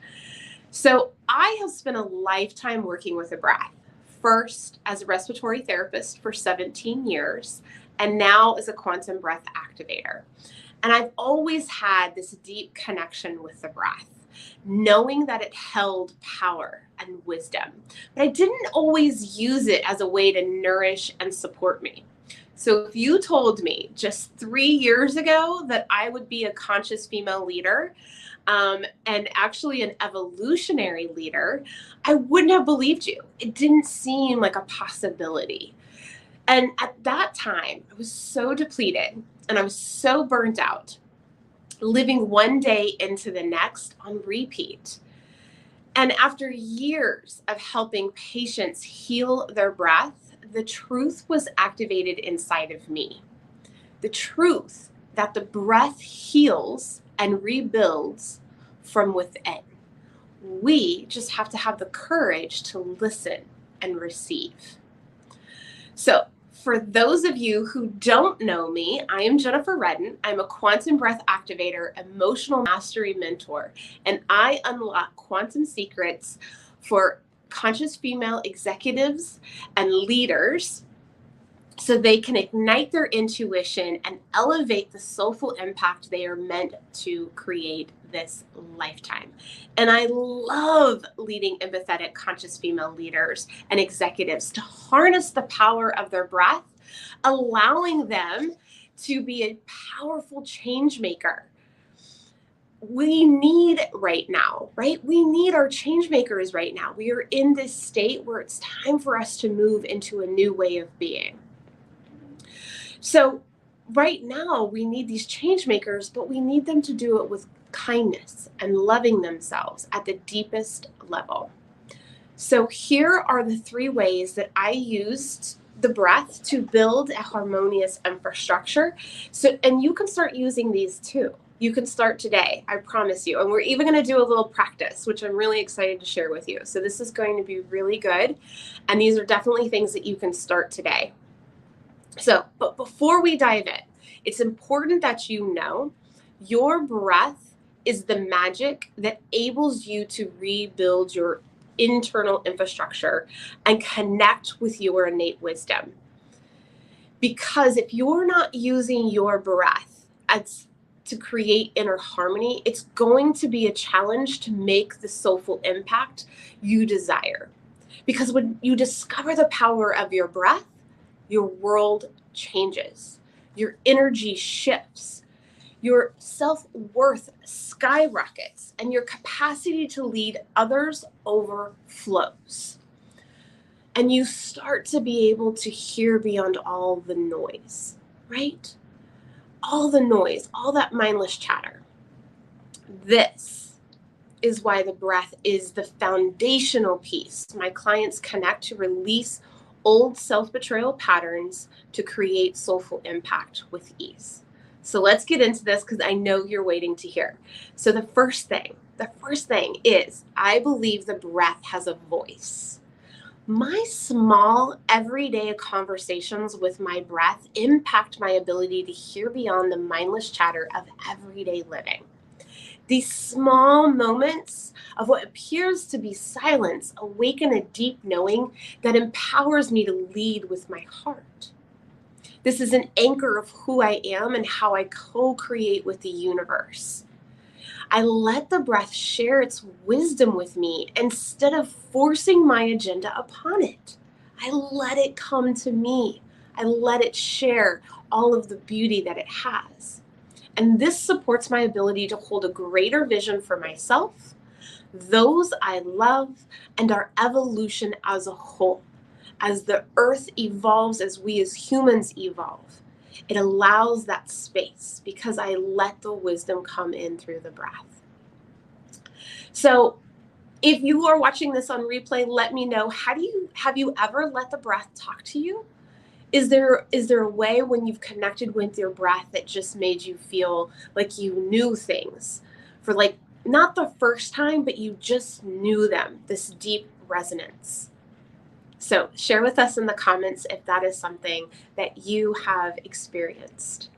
So I have spent a lifetime working with the breath, first as a respiratory therapist for 17 years, and now as a quantum breath activator. And I've always had this deep connection with the breath, knowing that it held power and wisdom, but I didn't always use it as a way to nourish and support me. So if you told me just 3 years ago that I would be a conscious female leader, and actually an evolutionary leader, I wouldn't have believed you. It didn't seem like a possibility. And at that time, I was so depleted and I was so burnt out, living one day into the next on repeat. And after years of helping patients heal their breath, the truth was activated inside of me. The truth that the breath heals and rebuilds from within. We just have to have the courage to listen and receive. So for those of you who don't know me, I am Jennifer Redden. I'm a quantum breath activator, emotional mastery mentor, and I unlock quantum secrets for conscious female executives and leaders so they can ignite their intuition and elevate the soulful impact they are meant to create this lifetime. And I love leading empathetic conscious female leaders and executives to harness the power of their breath, allowing them to be a powerful change maker. We need right now, right? We need our change makers right now. We are in this state where it's time for us to move into a new way of being. So right now we need these change makers, but we need them to do it with kindness and loving themselves at the deepest level. So here are the 3 ways that I used the breath to build a harmonious infrastructure. And you can start using these too. You can start today, I promise you. And we're even going to do a little practice, which I'm really excited to share with you. So this is going to be really good. And these are definitely things that you can start today. So, but before we dive in, it's important that you know your breath is the magic that enables you to rebuild your internal infrastructure and connect with your innate wisdom. Because if you're not using your breath to create inner harmony, it's going to be a challenge to make the soulful impact you desire. Because when you discover the power of your breath, your world changes. Your energy shifts. Your self-worth skyrockets, and your capacity to lead others overflows. And you start to be able to hear beyond all the noise, right? All the noise, all that mindless chatter. This is why the breath is the foundational piece. My clients connect to release old self-betrayal patterns to create soulful impact with ease. So let's get into this because I know you're waiting to hear. So the first thing is I believe the breath has a voice. My small everyday conversations with my breath impact my ability to hear beyond the mindless chatter of everyday living. These small moments of what appears to be silence awaken a deep knowing that empowers me to lead with my heart. This is an anchor of who I am and how I co-create with the universe. I let the breath share its wisdom with me instead of forcing my agenda upon it. I let it come to me. I let it share all of the beauty that it has. And this supports my ability to hold a greater vision for myself, those I love, and our evolution as a whole. As the earth evolves, as we as humans evolve, it allows that space because I let the wisdom come in through the breath. So if you are watching this on replay, let me know, have you ever let the breath talk to you? Is there a way when you've connected with your breath that just made you feel like you knew things for like not the first time, but you just knew them, this deep resonance? So share with us in the comments if that is something that you have experienced.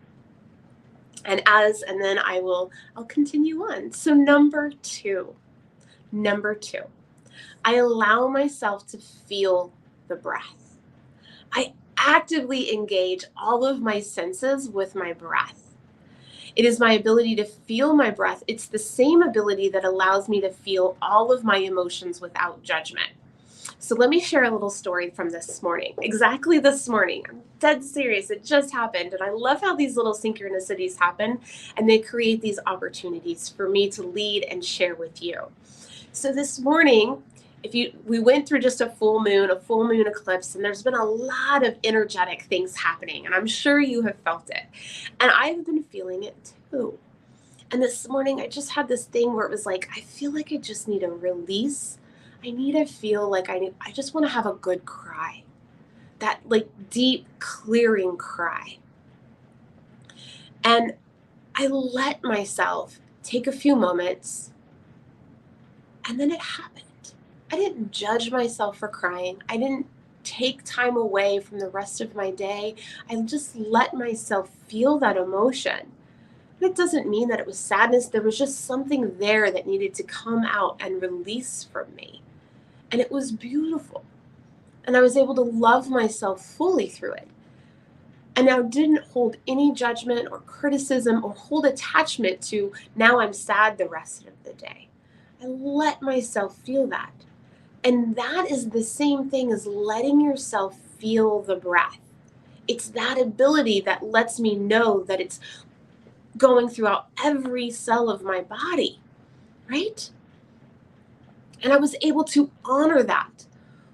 And then I'll continue on. So number two, I allow myself to feel the breath. I actively engage all of my senses with my breath. It is my ability to feel my breath. It's the same ability that allows me to feel all of my emotions without judgment. So let me share a little story from this morning. Exactly this morning. I'm dead serious. It just happened. And I love how these little synchronicities happen and they create these opportunities for me to lead and share with you. So this morning, we went through just a full moon eclipse, and there's been a lot of energetic things happening, and I'm sure you have felt it. And I've been feeling it too. And this morning, I just had this thing where it was like, I feel like I just need a release. I need to feel like I just want to have a good cry. That like deep clearing cry. And I let myself take a few moments, and then it happened. I didn't judge myself for crying. I didn't take time away from the rest of my day. I just let myself feel that emotion. It doesn't mean that it was sadness. There was just something there that needed to come out and release from me. And it was beautiful. And I was able to love myself fully through it. And I didn't hold any judgment or criticism or hold attachment to now I'm sad the rest of the day. I let myself feel that. And that is the same thing as letting yourself feel the breath. It's that ability that lets me know that it's going throughout every cell of my body, right? And I was able to honor that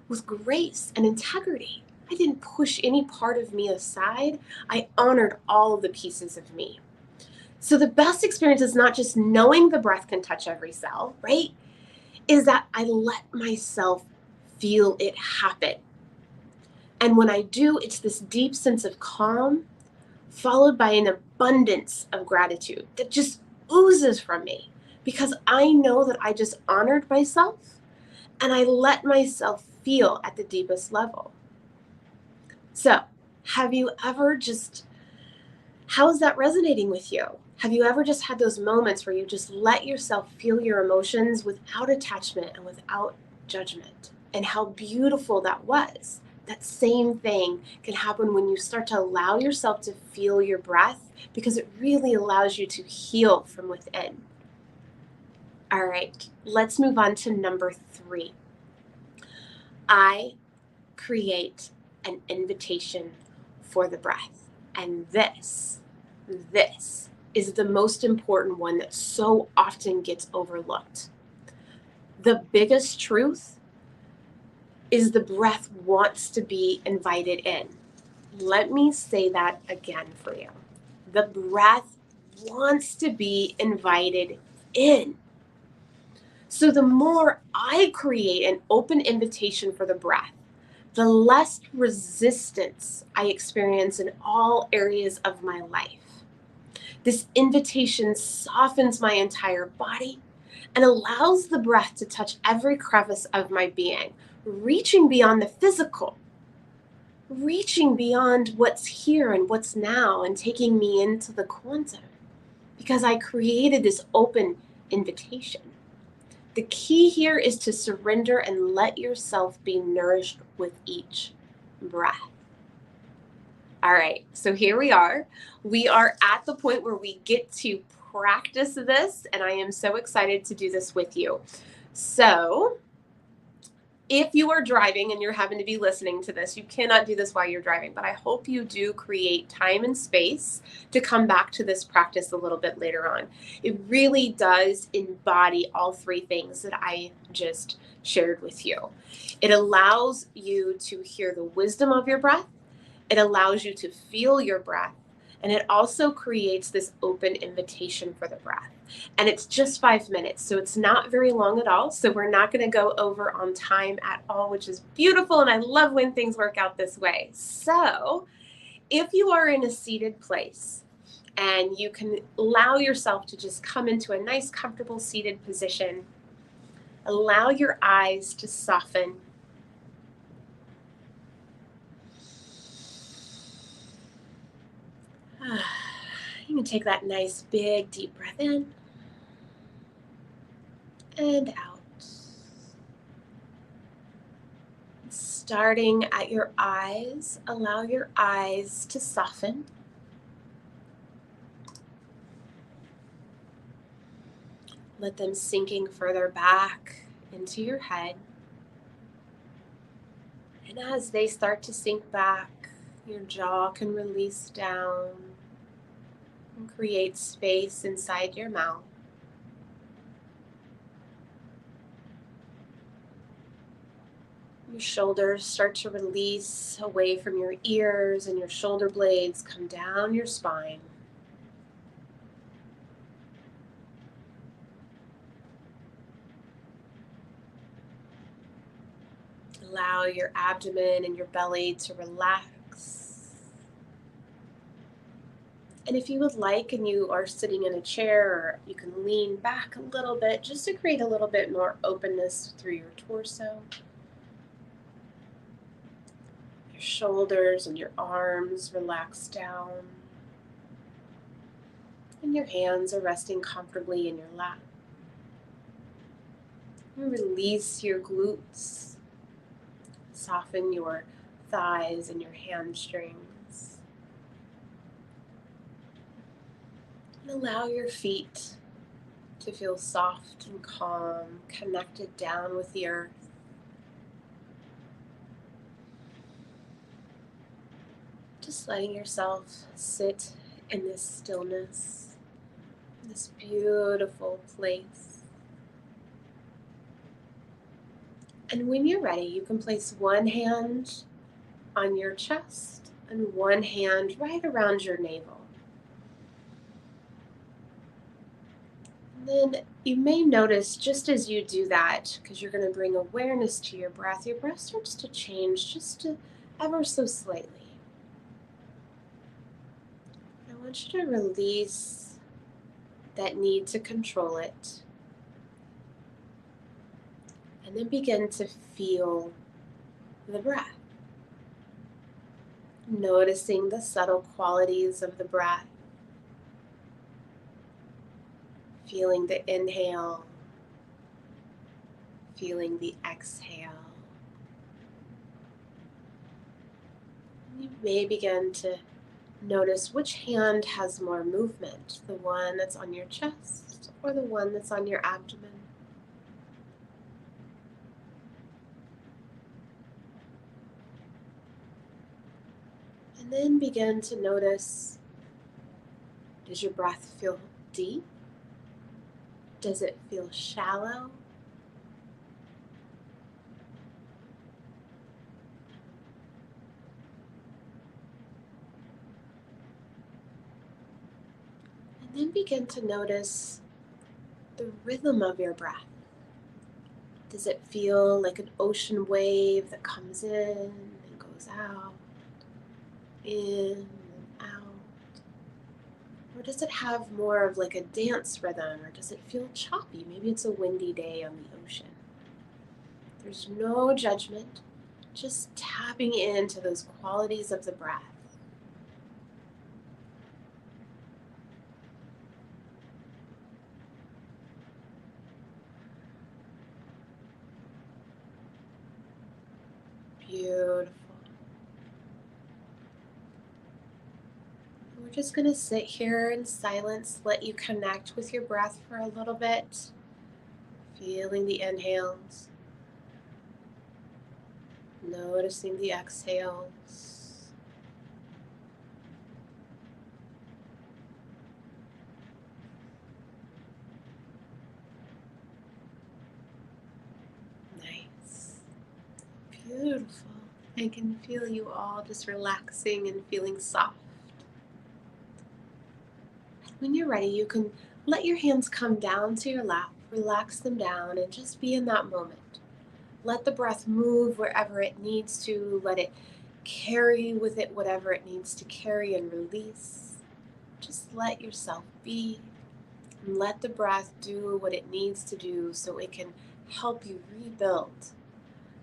with grace and integrity. I didn't push any part of me aside. I honored all of the pieces of me. So the best experience is not just knowing the breath can touch every cell, right? Is that I let myself feel it happen. And when I do, it's this deep sense of calm, followed by an abundance of gratitude that just oozes from me because I know that I just honored myself and I let myself feel at the deepest level. So, have you ever how's that resonating with you? Have you ever just had those moments where you just let yourself feel your emotions without attachment and without judgment? And how beautiful that was. That same thing can happen when you start to allow yourself to feel your breath because it really allows you to heal from within. All right, let's move on to number 3. I create an invitation for the breath. And this is the most important one that so often gets overlooked. The biggest truth is the breath wants to be invited in. Let me say that again for you. The breath wants to be invited in. So the more I create an open invitation for the breath, the less resistance I experience in all areas of my life. This invitation softens my entire body and allows the breath to touch every crevice of my being, reaching beyond the physical, reaching beyond what's here and what's now, and taking me into the quantum, because I created this open invitation. The key here is to surrender and let yourself be nourished with each breath. All right, so here we are. We are at the point where we get to practice this, and I am so excited to do this with you. So if you are driving and you're having to be listening to this, you cannot do this while you're driving, but I hope you do create time and space to come back to this practice a little bit later on. It really does embody all three things that I just shared with you. It allows you to hear the wisdom of your breath. It allows you to feel your breath. And it also creates this open invitation for the breath. And it's just 5 minutes, so it's not very long at all. So we're not going to go over on time at all, which is beautiful. And I love when things work out this way. So if you are in a seated place and you can allow yourself to just come into a nice, comfortable seated position, allow your eyes to soften. You can take that nice, big, deep breath in and out. Starting at your eyes, allow your eyes to soften. Let them sinking further back into your head. And as they start to sink back, your jaw can release down and create space inside your mouth. Your shoulders start to release away from your ears, and your shoulder blades come down your spine. Allow your abdomen and your belly to relax. And if you would like, and you are sitting in a chair, or you can lean back a little bit just to create a little bit more openness through your torso. Your shoulders and your arms relax down. And your hands are resting comfortably in your lap. And release your glutes. Soften your thighs and your hamstrings. And allow your feet to feel soft and calm, connected down with the earth. Just letting yourself sit in this stillness, this beautiful place. And when you're ready, you can place one hand on your chest and one hand right around your navel. And then you may notice, just as you do that, because you're going to bring awareness to your breath starts to change just ever so slightly. I want you to release that need to control it. And then begin to feel the breath. Noticing the subtle qualities of the breath. Feeling the inhale. Feeling the exhale. You may begin to notice which hand has more movement, the one that's on your chest or the one that's on your abdomen. And then begin to notice, does your breath feel deep? Does it feel shallow? And then begin to notice the rhythm of your breath. Does it feel like an ocean wave that comes in and goes out, in and out? Or does it have more of like a dance rhythm, or does it feel choppy? Maybe it's a windy day on the ocean. There's no judgment, just tapping into those qualities of the breath. Beautiful. We're just going to sit here in silence, let you connect with your breath for a little bit, feeling the inhales, noticing the exhales. Nice. Beautiful. I can feel you all just relaxing and feeling soft. When you're ready, you can let your hands come down to your lap, relax them down, and just be in that moment. Let the breath move wherever it needs to. Let it carry with it whatever it needs to carry and release. Just let yourself be, and let the breath do what it needs to do so it can help you rebuild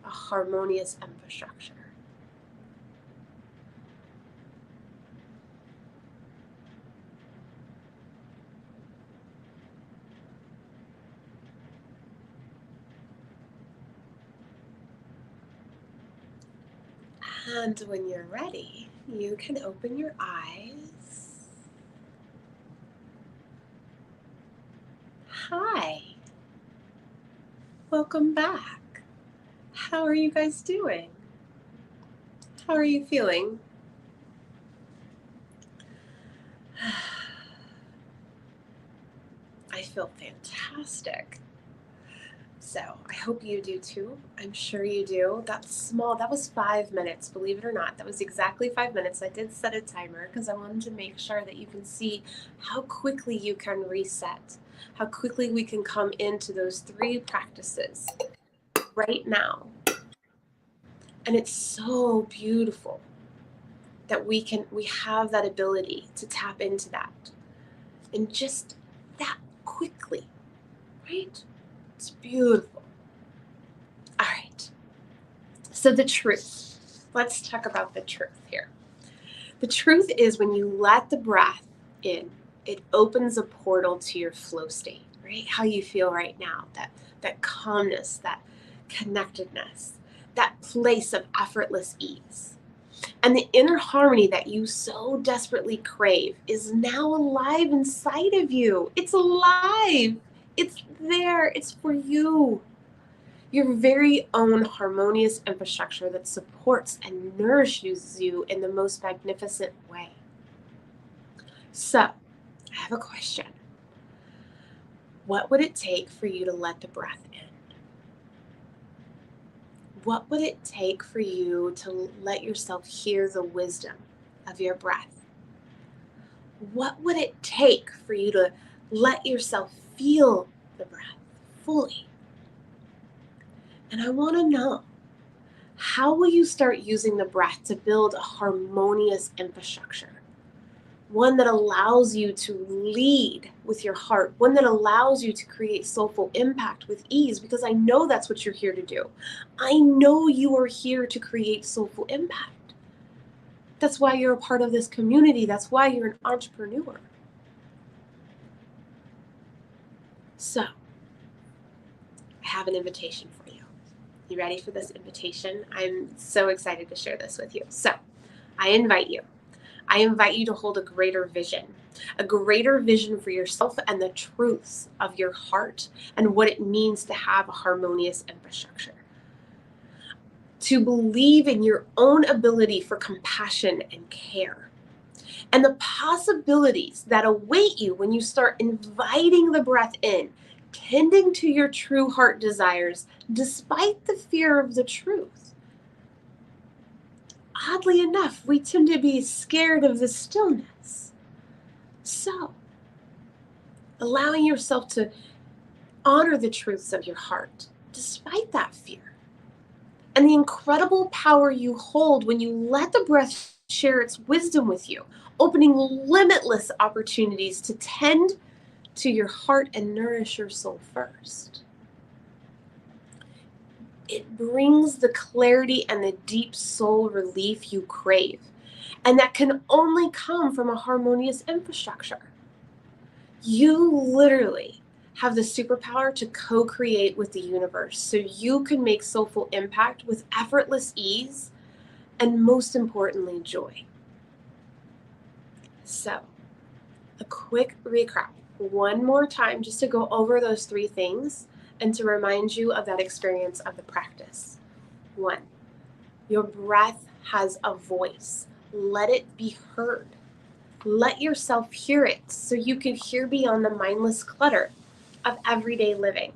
a harmonious infrastructure. And when you're ready, you can open your eyes. Hi. Welcome back. How are you guys doing? How are you feeling? I feel fantastic. So I hope you do too. I'm sure you do. That's small. That was 5 minutes, believe it or not. That was exactly 5 minutes. I did set a timer because I wanted to make sure that you can see how quickly you can reset, how quickly we can come into those 3 practices right now. And it's so beautiful that we have that ability to tap into that. And just that quickly, right? It's beautiful. All right. So the truth. Let's talk about the truth here. The truth is when you let the breath in, it opens a portal to your flow state, right? How you feel right now, that calmness, that connectedness, that place of effortless ease. And the inner harmony that you so desperately crave is now alive inside of you. It's alive. It's there. It's for you. Your very own harmonious infrastructure that supports and nourishes you in the most magnificent way. So, I have a question. What would it take for you to let the breath in? What would it take for you to let yourself hear the wisdom of your breath? What would it take for you to let yourself feel the breath fully? And I want to know, how will you start using the breath to build a harmonious infrastructure? One that allows you to lead with your heart, one that allows you to create soulful impact with ease, because I know that's what you're here to do. I know you are here to create soulful impact. That's why you're a part of this community. That's why you're an entrepreneur. So, I have an invitation for you. You ready for this invitation? I'm so excited to share this with you. So, I invite you to hold a greater vision for yourself and the truths of your heart and what it means to have a harmonious infrastructure. to believe in your own ability for compassion and care, and the possibilities that await you when you start inviting the breath in, tending to your true heart desires despite the fear of the truth. Oddly enough, we tend to be scared of the stillness. So, allowing yourself to honor the truths of your heart despite that fear, and the incredible power you hold when you let the breath share its wisdom with you, opening limitless opportunities to tend to your heart and nourish your soul first. It brings the clarity and the deep soul relief you crave, and that can only come from a harmonious infrastructure. You literally have the superpower to co-create with the universe so you can make soulful impact with effortless ease and, most importantly, joy. So, a quick recap one more time just to go over those 3 things and to remind you of that experience of the practice. 1, your breath has a voice. Let it be heard. Let yourself hear it so you can hear beyond the mindless clutter of everyday living.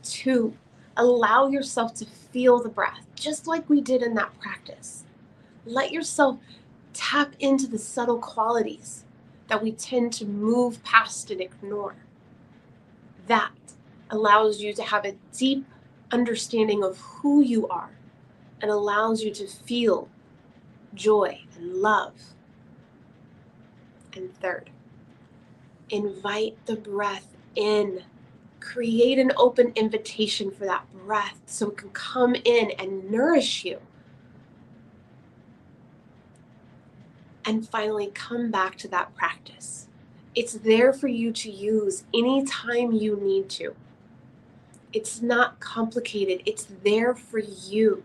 2, allow yourself to feel the breath, just like we did in that practice. Let yourself tap into the subtle qualities that we tend to move past and ignore. That allows you to have a deep understanding of who you are and allows you to feel joy and love. And 3rd, invite the breath in. Create an open invitation for that breath so it can come in and nourish you. And finally, come back to that practice. It's there for you to use anytime you need to. It's not complicated. It's there for you.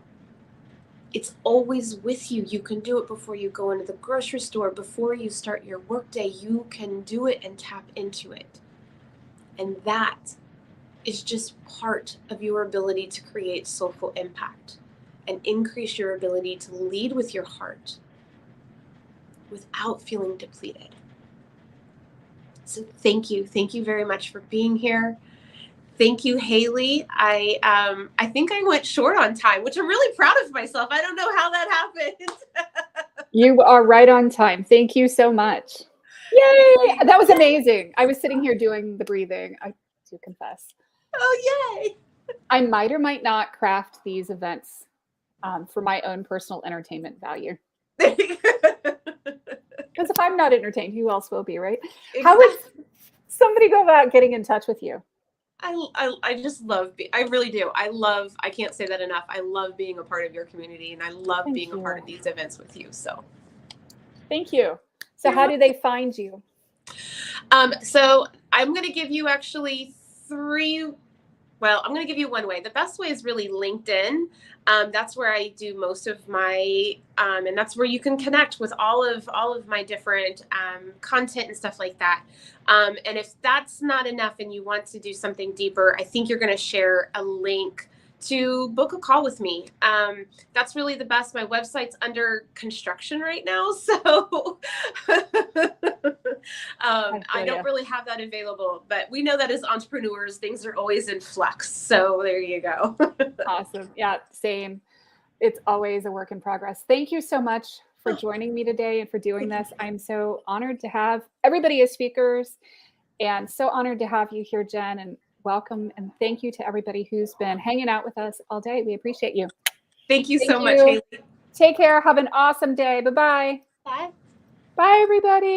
It's always with you. You can do it before you go into the grocery store, before you start your workday. You can do it and tap into it. And that is just part of your ability to create soulful impact and increase your ability to lead with your heart without feeling depleted. So thank you. Thank you very much for being here. Thank you, Haley. I think I went short on time, which I'm really proud of myself. I don't know how that happened. You are right on time. Thank you so much. Yay! That was amazing. I was sitting here doing the breathing, I do confess. Oh, yay. I might or might not craft these events for my own personal entertainment value. Because if I'm not entertained, who else will be, right? Exactly. How would somebody go about getting in touch with you? I just love, I really do. I can't say that enough. I love being a part of your community, and I love Thank being you. a part of these events with you. So Thank you. So You're how do they find you? So I'm going to give you actually 3. Well, I'm going to give you one way. The best way is really LinkedIn. That's where I do most of my, and that's where you can connect with all of my different content and stuff like that. And if that's not enough and you want to do something deeper, I think you're going to share a link to book a call with me. That's really the best. My website's under construction right now, so I don't really have that available, but we know that as entrepreneurs, things are always in flux. So there you go. Awesome. Yeah, same. It's always a work in progress. Thank you so much for joining me today and for doing this. I'm so honored to have everybody as speakers and so honored to have you here, Jen, and welcome. And thank you to everybody who's been hanging out with us all day. We appreciate you. Thank you so much, Haley. Take care. Have an awesome day. Bye-bye. Bye. Bye, everybody.